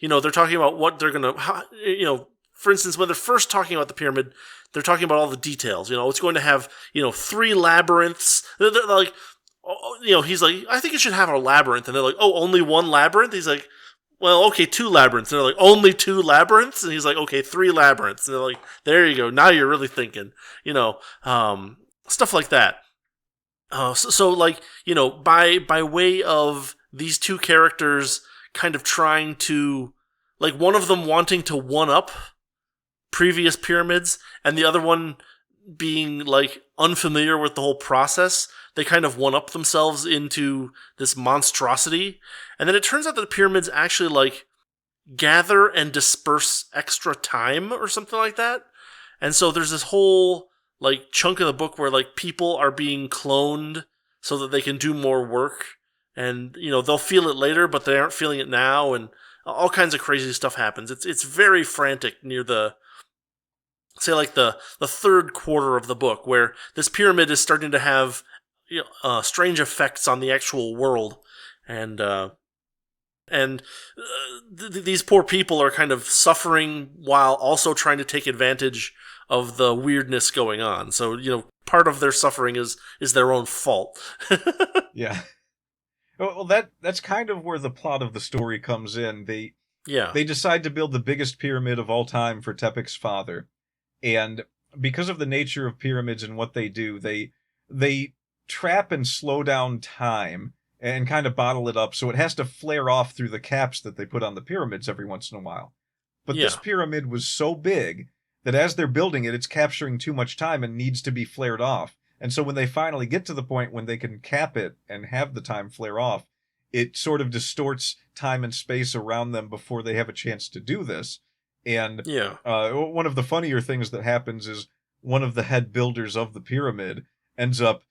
they're talking about what they're going to, for instance, when they're first talking about the pyramid, they're talking about all the details. It's going to have, 3 labyrinths. They're like, he's like, I think it should have a labyrinth. And they're like, oh, only 1 labyrinth? He's like, well, okay, 2 labyrinths. And they're like, only 2 labyrinths? And he's like, okay, 3 labyrinths. And they're like, there you go. Now you're really thinking, stuff like that. By way of these 2 characters kind of trying to, like, one of them wanting to one-up previous pyramids, and the other one being, like, unfamiliar with the whole process, they kind of one-up themselves into this monstrosity. And then it turns out that the pyramids actually, like, gather and disperse extra time or something like that. And so there's this whole, like, chunk of the book where, like, people are being cloned so that they can do more work. And, they'll feel it later, but they aren't feeling it now, and all kinds of crazy stuff happens. It's very frantic near the third quarter of the book, where this pyramid is starting to have strange effects on the actual world, and these poor people are kind of suffering while also trying to take advantage of the weirdness going on. So part of their suffering is their own fault. Yeah. Well, that's kind of where the plot of the story comes in. They decide to build the biggest pyramid of all time for Tepik's father. And because of the nature of pyramids and what they do, they trap and slow down time and kind of bottle it up, so it has to flare off through the caps that they put on the pyramids every once in a while. But this pyramid was so big that as they're building it, it's capturing too much time and needs to be flared off. And so when they finally get to the point when they can cap it and have the time flare off, it sort of distorts time and space around them before they have a chance to do this. And one of the funnier things that happens is one of the head builders of the pyramid ends up,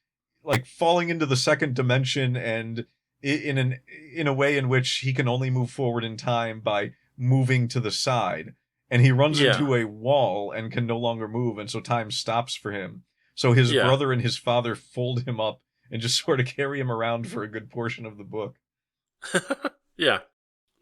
like, falling into the second dimension, and in a way in which he can only move forward in time by moving to the side. And he runs into a wall and can no longer move, and so time stops for him. So his brother and his father fold him up and just sort of carry him around for a good portion of the book. Yeah.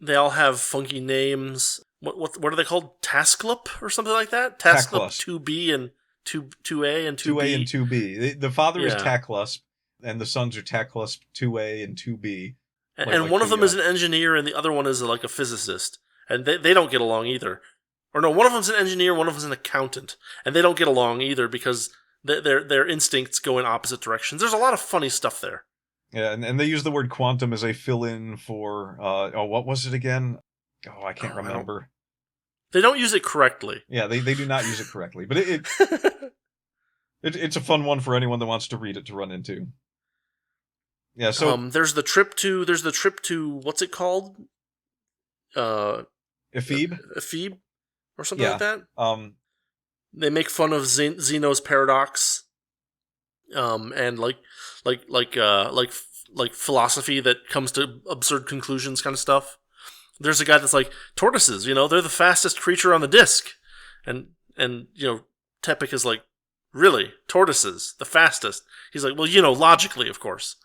They all have funky names. What are they called? Tasklup or something like that? Tasklup 2B and 2A and 2B. 2A and 2B. The father is Taklusp, and the sons are Taklusp 2A and 2B. And one of them is an engineer, and the other one is like a physicist. And they don't get along either. Or no, one of them's an engineer, one of them's an accountant. And they don't get along either because their instincts go in opposite directions. There's a lot of funny stuff there. Yeah, and they use the word quantum as a fill-in for, what was it again? Oh, I can't remember. They don't use it correctly. Yeah, they do not use it correctly, but it's a fun one for anyone that wants to read it to run into. Yeah, so there's the trip to what's it called? Ephebe or something like that. They make fun of Zeno's paradox, and like philosophy that comes to absurd conclusions kind of stuff. There's a guy that's like, tortoises, they're the fastest creature on the disc, and Tepic is like, really, tortoises, the fastest? He's like, well, logically, of course.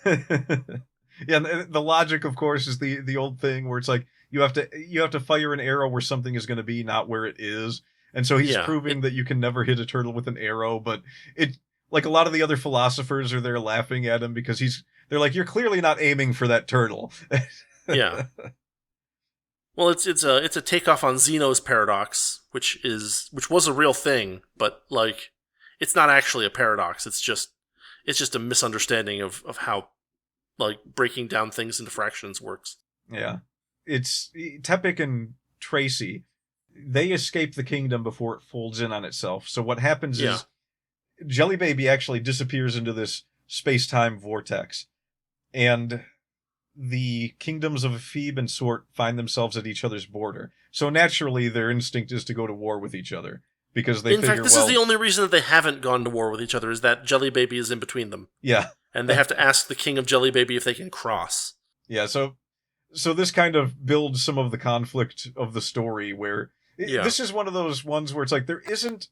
Yeah, the logic, of course, is the old thing where it's like you have to fire an arrow where something is going to be, not where it is. And so he's proving that you can never hit a turtle with an arrow, but it, like, a lot of the other philosophers are there laughing at him because they're like, you're clearly not aiming for that turtle. Yeah. Well, it's a takeoff on Zeno's paradox, which was a real thing, but like, it's not actually a paradox. It's just a misunderstanding of how, like, breaking down things into fractions works. Yeah. It's Tepic and Tracy. They escape the kingdom before it folds in on itself. So what happens is Jelly Baby actually disappears into this space-time vortex. And the kingdoms of Phoebe and Sort find themselves at each other's border. So naturally, their instinct is to go to war with each other. Because they figure, this is the only reason that they haven't gone to war with each other, is that Jelly Baby is in between them. Yeah. And they have to ask the king of Jelly Baby if they can cross. Yeah, so this kind of builds some of the conflict of the story where... This is one of those ones where it's like, there isn't...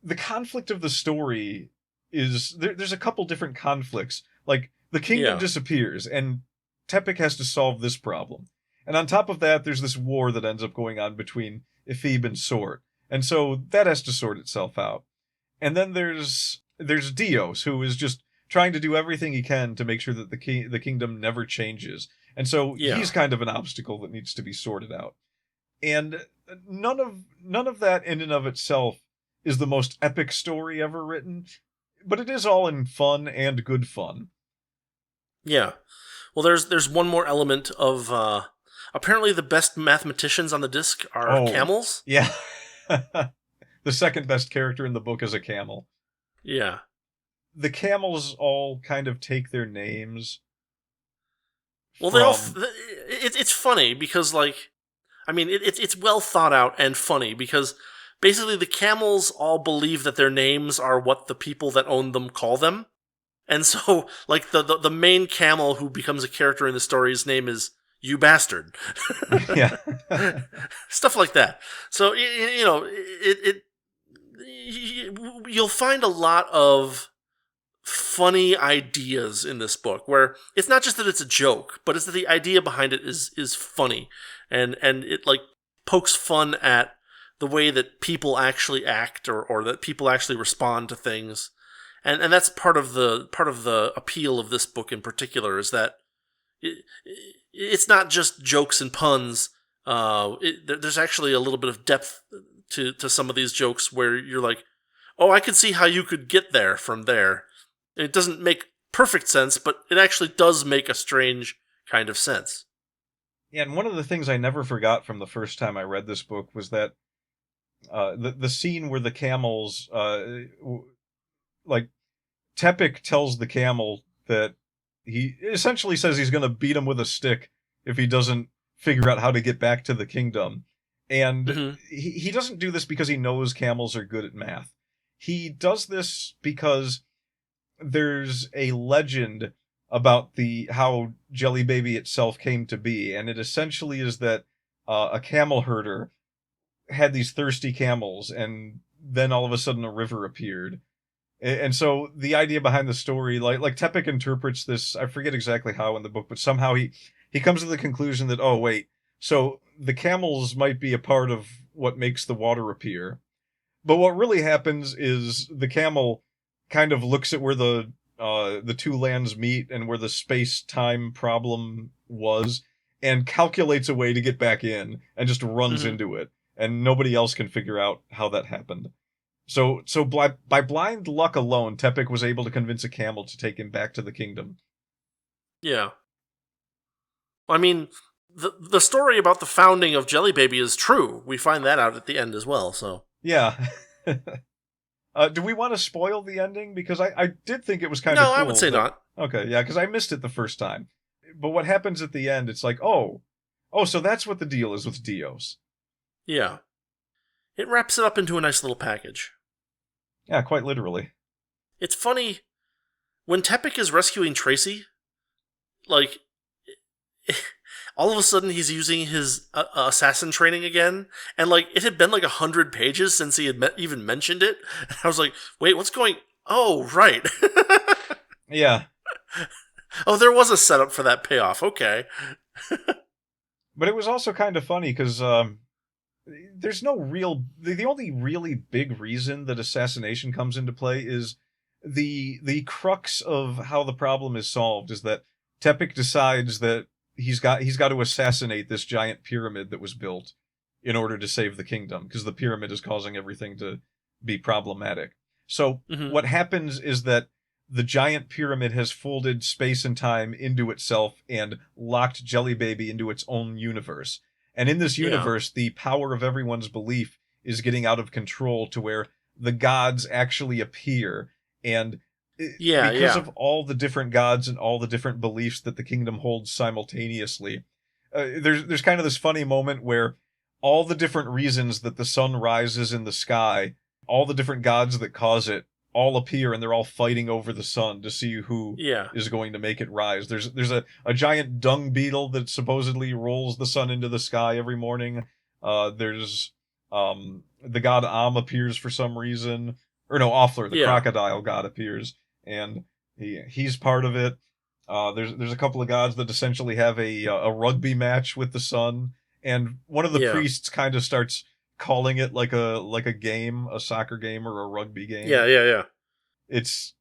The conflict of the story is... There's a couple different conflicts. Like, the kingdom disappears, and Tepic has to solve this problem. And on top of that, there's this war that ends up going on between Ephebe and Sort. And so that has to sort itself out. And then there's Dios, who is just trying to do everything he can to make sure that the kingdom never changes. And so he's kind of an obstacle that needs to be sorted out. And none of that in and of itself is the most epic story ever written, but it is all in fun and good fun. Yeah. Well, there's one more element of apparently the best mathematicians on the disc are camels. Yeah. The second best character in the book is a camel. Yeah. The camels all kind of take their names. Well, it's funny because, like, I mean, it's well thought out and funny because basically the camels all believe that their names are what the people that own them call them. And so, like, the main camel who becomes a character in the story's name is "You Bastard." Yeah. Stuff like that. So, you'll find a lot of funny ideas in this book where it's not just that it's a joke, but it's that the idea behind it is funny. And it, like, pokes fun at the way that people actually act or that people actually respond to things. And that's part of the appeal of this book in particular, is that it's not just jokes and puns. There's actually a little bit of depth to some of these jokes where you're like, oh, I could see how you could get there from there. It doesn't make perfect sense, but it actually does make a strange kind of sense. Yeah, and one of the things I never forgot from the first time I read this book was that the scene where the camels, like, Tepic tells the camel that he essentially says he's going to beat him with a stick if he doesn't figure out how to get back to the kingdom. And he doesn't do this because he knows camels are good at math. He does this because there's a legend about how Jelly Baby itself came to be, and it essentially is that a camel herder had these thirsty camels, and then all of a sudden a river appeared. And so the idea behind the story, like Tepic interprets this, I forget exactly how in the book, but somehow he comes to the conclusion that, oh, wait, so the camels might be a part of what makes the water appear. But what really happens is the camel kind of looks at where the two lands meet and where the space-time problem was, and calculates a way to get back in, and just runs into it. And nobody else can figure out how that happened. So by blind luck alone, Tepik was able to convince a camel to take him back to the kingdom. Yeah. I mean, the story about the founding of Jelly Baby is true. We find that out at the end as well, so. Yeah. Do we want to spoil the ending? Because I did think it was kind of cool. No, I would say not. Okay, yeah, because I missed it the first time. But what happens at the end, it's like, oh, so that's what the deal is with Dios. Yeah. It wraps it up into a nice little package. Yeah, quite literally. It's funny, when Tepik is rescuing Tracy, like, all of a sudden he's using his assassin training again, and like it had been like 100 pages since he had even mentioned it. And I was like, wait, what's going? Oh, right. Yeah. Oh, there was a setup for that payoff. Okay. But it was also kind of funny because there's no real. The only really big reason that assassination comes into play is the crux of how the problem is solved is that Tepik decides that he's got to assassinate this giant pyramid that was built in order to save the kingdom, because the pyramid is causing everything to be problematic. So what happens is that the giant pyramid has folded space and time into itself and locked Jelly Baby into its own universe. And in this universe, the power of everyone's belief is getting out of control to where the gods actually appear. And because of all the different gods and all the different beliefs that the kingdom holds simultaneously, there's kind of this funny moment where all the different reasons that the sun rises in the sky, all the different gods that cause it, all appear, and they're all fighting over the sun to see who is going to make it rise. There's a giant dung beetle that supposedly rolls the sun into the sky every morning. There's the god Am appears for some reason. Or no, Offler, the crocodile god, appears, and he's part of it. There's a couple of gods that essentially have a rugby match with the sun, and one of the priests kind of starts calling it like a game, a soccer game or a rugby game. Yeah. It's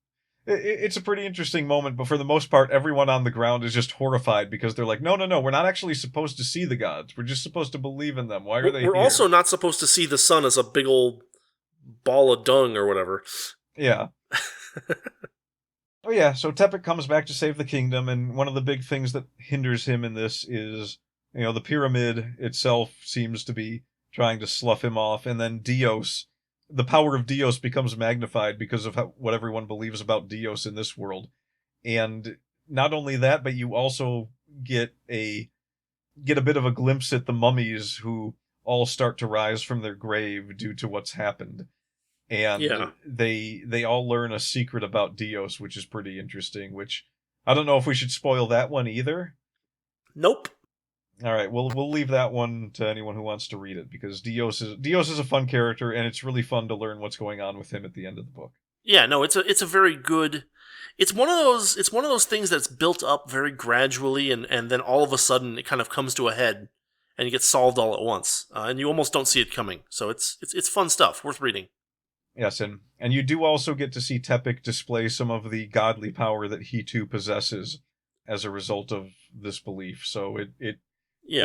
a pretty interesting moment, but for the most part, everyone on the ground is just horrified because they're like, no, we're not actually supposed to see the gods. We're just supposed to believe in them. Why are they here? We're also not supposed to see the sun as a big old ball of dung or whatever. Yeah. Oh yeah, so Tepik comes back to save the kingdom, and one of the big things that hinders him in this is, the pyramid itself seems to be trying to slough him off, and then Dios, the power of Dios becomes magnified because of what everyone believes about Dios in this world. And not only that, but you also get a bit of a glimpse at the mummies who all start to rise from their grave due to what's happened. And they all learn a secret about Dios, which is pretty interesting, which I don't know if we should spoil that one either. Nope. All right, we'll leave that one to anyone who wants to read it, because Dios is a fun character, and it's really fun to learn what's going on with him at the end of the book. Yeah, no, it's a very good. It's one of those things that's built up very gradually, and then all of a sudden it kind of comes to a head, and it gets solved all at once, and you almost don't see it coming. So it's fun stuff, worth reading. Yes, and you do also get to see Tepik display some of the godly power that he too possesses as a result of this belief. So it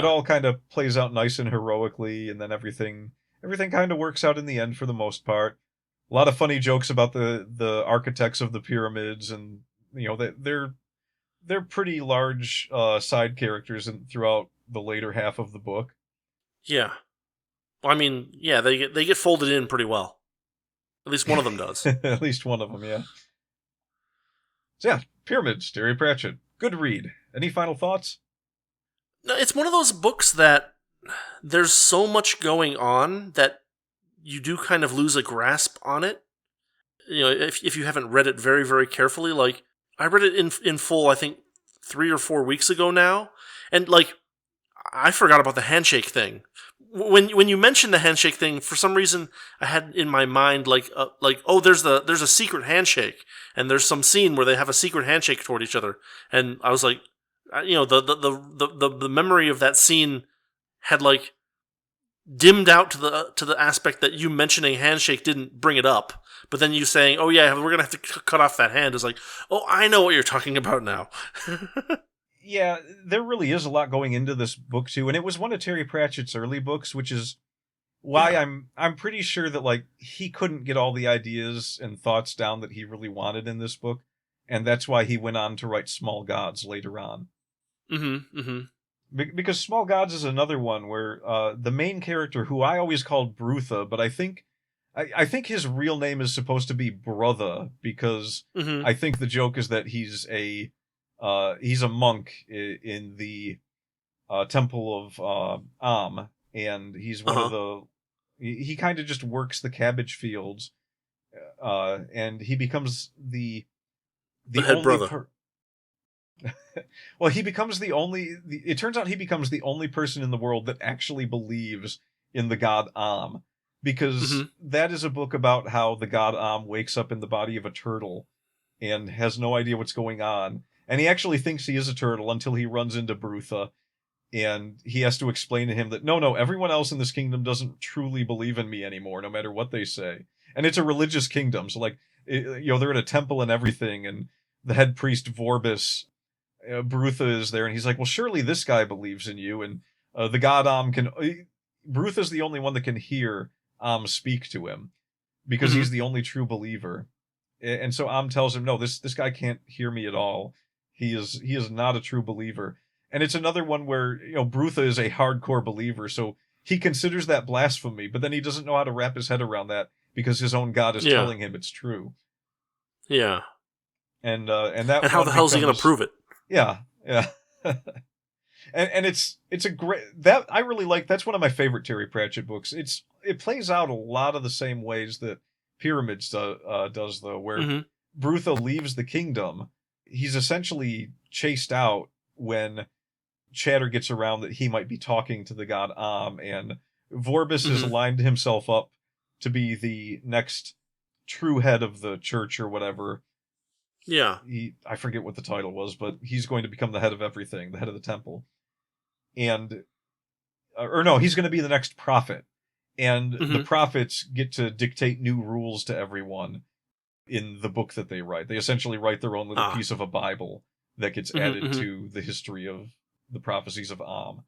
all kind of plays out nice and heroically, and then everything kind of works out in the end for the most part. A lot of funny jokes about the architects of the pyramids, and they're pretty large side characters throughout the later half of the book. Yeah, well, I mean, yeah, they get folded in pretty well. At least one of them does. At least one of them, yeah. So yeah, Pyramids, Terry Pratchett. Good read. Any final thoughts? No, it's one of those books that there's so much going on that you do kind of lose a grasp on it. If you haven't read it very, very carefully. Like, I read it in full, I think, 3 or 4 weeks ago now. And, like, I forgot about the handshake thing. When you mentioned the handshake thing, for some reason I had in my mind there's a secret handshake, and there's some scene where they have a secret handshake toward each other, and I was like, the memory of that scene had like dimmed out to the aspect that you mentioning handshake didn't bring it up, but then you saying, oh yeah, we're gonna have to cut off that hand is like, oh, I know what you're talking about now. Yeah, there really is a lot going into this book too, and it was one of Terry Pratchett's early books, which is why I'm pretty sure that like he couldn't get all the ideas and thoughts down that he really wanted in this book, and that's why he went on to write Small Gods later on. Because Small Gods is another one where the main character, who I always called Brutha, but I think his real name is supposed to be Brother, because I think the joke is that he's a monk in the Temple of Am, and he's one of the... He kind of just works the cabbage fields, and he becomes the head only brother. Well, he becomes the only... It turns out he becomes the only person in the world that actually believes in the god Am, because that is a book about how the god Am wakes up in the body of a turtle and has no idea what's going on, and he actually thinks he is a turtle until he runs into Brutha, and he has to explain to him that no, everyone else in this kingdom doesn't truly believe in me anymore, no matter what they say. And it's a religious kingdom, so like, they're in a temple and everything, and the head priest Vorbis, Brutha, is there, and he's like, well, surely this guy believes in you, and the god Am can... Brutha's the only one that can hear Am speak to him, because he's the only true believer. And so Am tells him, no, this guy can't hear me at all. He is not a true believer. And it's another one where, Brutha is a hardcore believer, so he considers that blasphemy, but then he doesn't know how to wrap his head around that because his own god is telling him it's true. Yeah. And how the hell is he going to prove it? Yeah. and it's a great... That I really like. That's one of my favorite Terry Pratchett books. It plays out a lot of the same ways that Pyramids does, though, where Brutha leaves the kingdom. He's essentially chased out when chatter gets around that he might be talking to the god Am, and Vorbis has lined himself up to be the next true head of the church or whatever. Yeah. I forget what the title was, but he's going to become the head of everything, the head of the temple. And, or no, he's going to be the next prophet. And the prophets get to dictate new rules to everyone in the book that they write. They essentially write their own little piece of a Bible that gets added to the history of the prophecies of Am.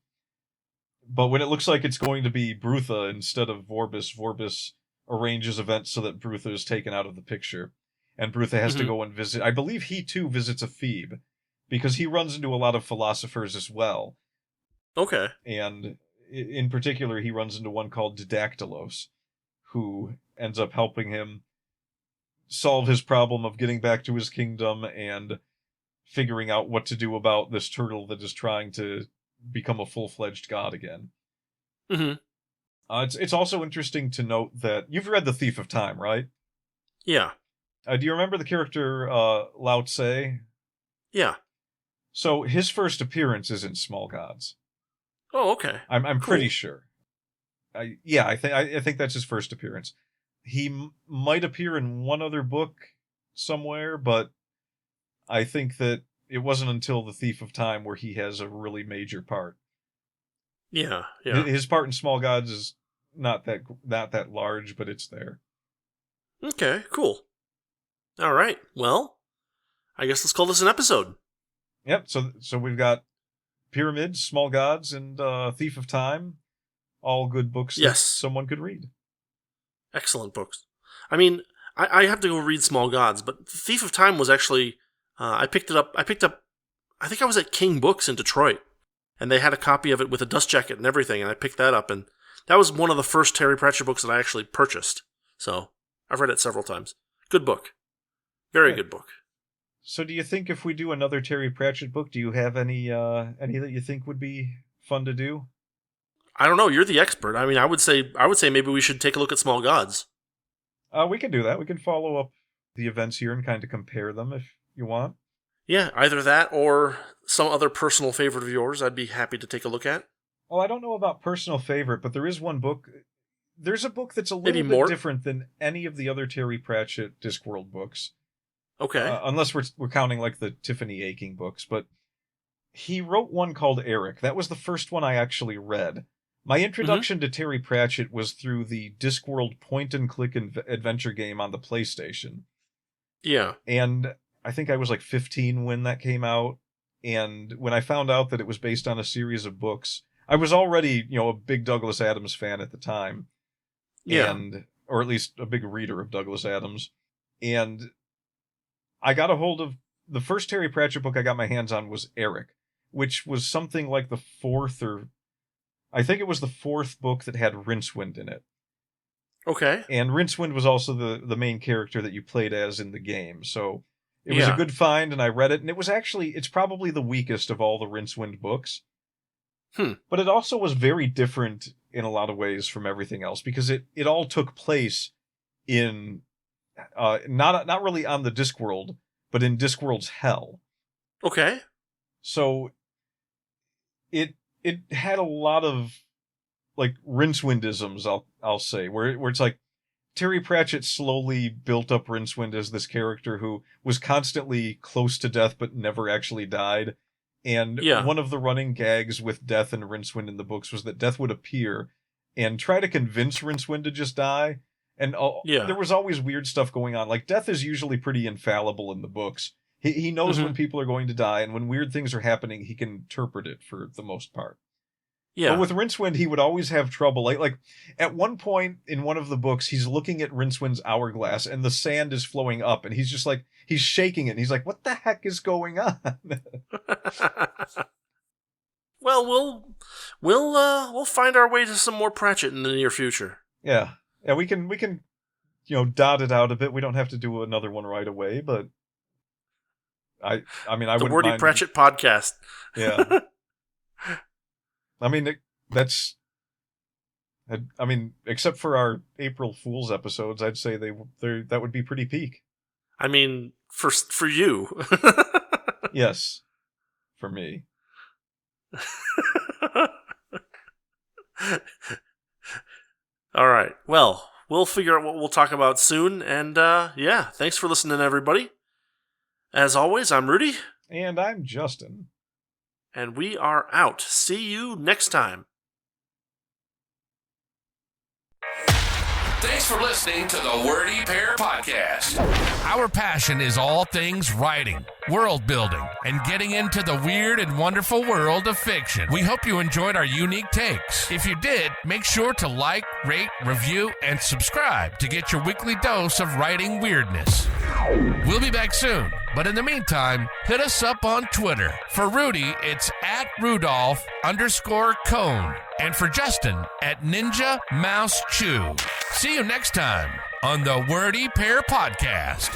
But when it looks like it's going to be Brutha instead of Vorbis arranges events so that Brutha is taken out of the picture. And Brutha has to go and visit... I believe he, too, visits a Thebe, because he runs into a lot of philosophers as well. Okay. And in particular, he runs into one called Didactylos, who ends up helping him solve his problem of getting back to his kingdom and figuring out what to do about this turtle that is trying to become a full-fledged god again. It's also interesting to note that... You've read The Thief of Time, right? Yeah. Do you remember the character Lao Tse? Yeah. So his first appearance is in Small Gods. Oh, okay. I'm pretty sure. I think that's his first appearance. He might appear in one other book somewhere, but I think that it wasn't until The Thief of Time where he has a really major part. Yeah. His part in Small Gods is not that large, but it's there. Okay, cool. All right. Well, I guess let's call this an episode. Yep. So we've got Pyramids, Small Gods, and Thief of Time. All good books that someone could read. Excellent books. I mean, I have to go read Small Gods, but Thief of Time was actually... I picked up... I think I was at King Books in Detroit, and they had a copy of it with a dust jacket and everything, and I picked that up, and that was one of the first Terry Pratchett books that I actually purchased. So, I've read it several times. Good book. Very good book. So do you think if we do another Terry Pratchett book, do you have any that you think would be fun to do? I don't know. You're the expert. I mean, I would say maybe we should take a look at Small Gods. We can do that. We can follow up the events here and kind of compare them if you want. Yeah, either that or some other personal favorite of yours I'd be happy to take a look at. Oh, I don't know about personal favorite, but there is one book. There's a book that's a little bit different than any of the other Terry Pratchett Discworld books. Okay. Unless we're counting like the Tiffany Aching books, but he wrote one called Eric. That was the first one I actually read. My introduction to Terry Pratchett was through the Discworld point-and-click adventure game on the PlayStation. Yeah. And I think I was like 15 when that came out, and when I found out that it was based on a series of books, I was already, a big Douglas Adams fan at the time. or at least a big reader of Douglas Adams. And I got a hold of the first Terry Pratchett book I got my hands on was Eric, which was something like the fourth book that had Rincewind in it. Okay. And Rincewind was also the main character that you played as in the game. So it was a good find, and I read it, and it's probably the weakest of all the Rincewind books. But it also was very different in a lot of ways from everything else, because it all took place in not really on the Discworld, but in Discworld's hell. Okay. So it had a lot of like Rincewindisms, I'll say, where it's like Terry Pratchett slowly built up Rincewind as this character who was constantly close to death but never actually died. And one of the running gags with Death and Rincewind in the books was that Death would appear and try to convince Rincewind to just die. And there was always weird stuff going on. Like, Death is usually pretty infallible in the books. He knows when people are going to die, and when weird things are happening, he can interpret it for the most part. Yeah. But with Rincewind, he would always have trouble. Like at one point in one of the books, he's looking at Rincewind's hourglass, and the sand is flowing up, and he's just like, he's shaking it, and he's like, what the heck is going on? Well, we'll find our way to some more Pratchett in the near future. Yeah, we can dot it out a bit. We don't have to do another one right away, but I mean, I the wouldn't Wordy mind. Pratchett podcast. Yeah. I mean, except for our April Fool's episodes, I'd say that would be pretty peak. I mean, for you. Yes, for me. All right. Well, we'll figure out what we'll talk about soon. And thanks for listening, everybody. As always, I'm Rudy. And I'm Justin. And we are out. See you next time. Thanks for listening to the Wordy Pair Podcast. Our passion is all things writing, world building, and getting into the weird and wonderful world of fiction. We hope you enjoyed our unique takes. If you did, make sure to like, rate, review, and subscribe to get your weekly dose of writing weirdness. We'll be back soon, but in the meantime, hit us up on Twitter. For Rudy, it's @Rudolph_Cone. And for Justin, @Ninja Mouse Chew. See you next time on the Wordy Pair Podcast.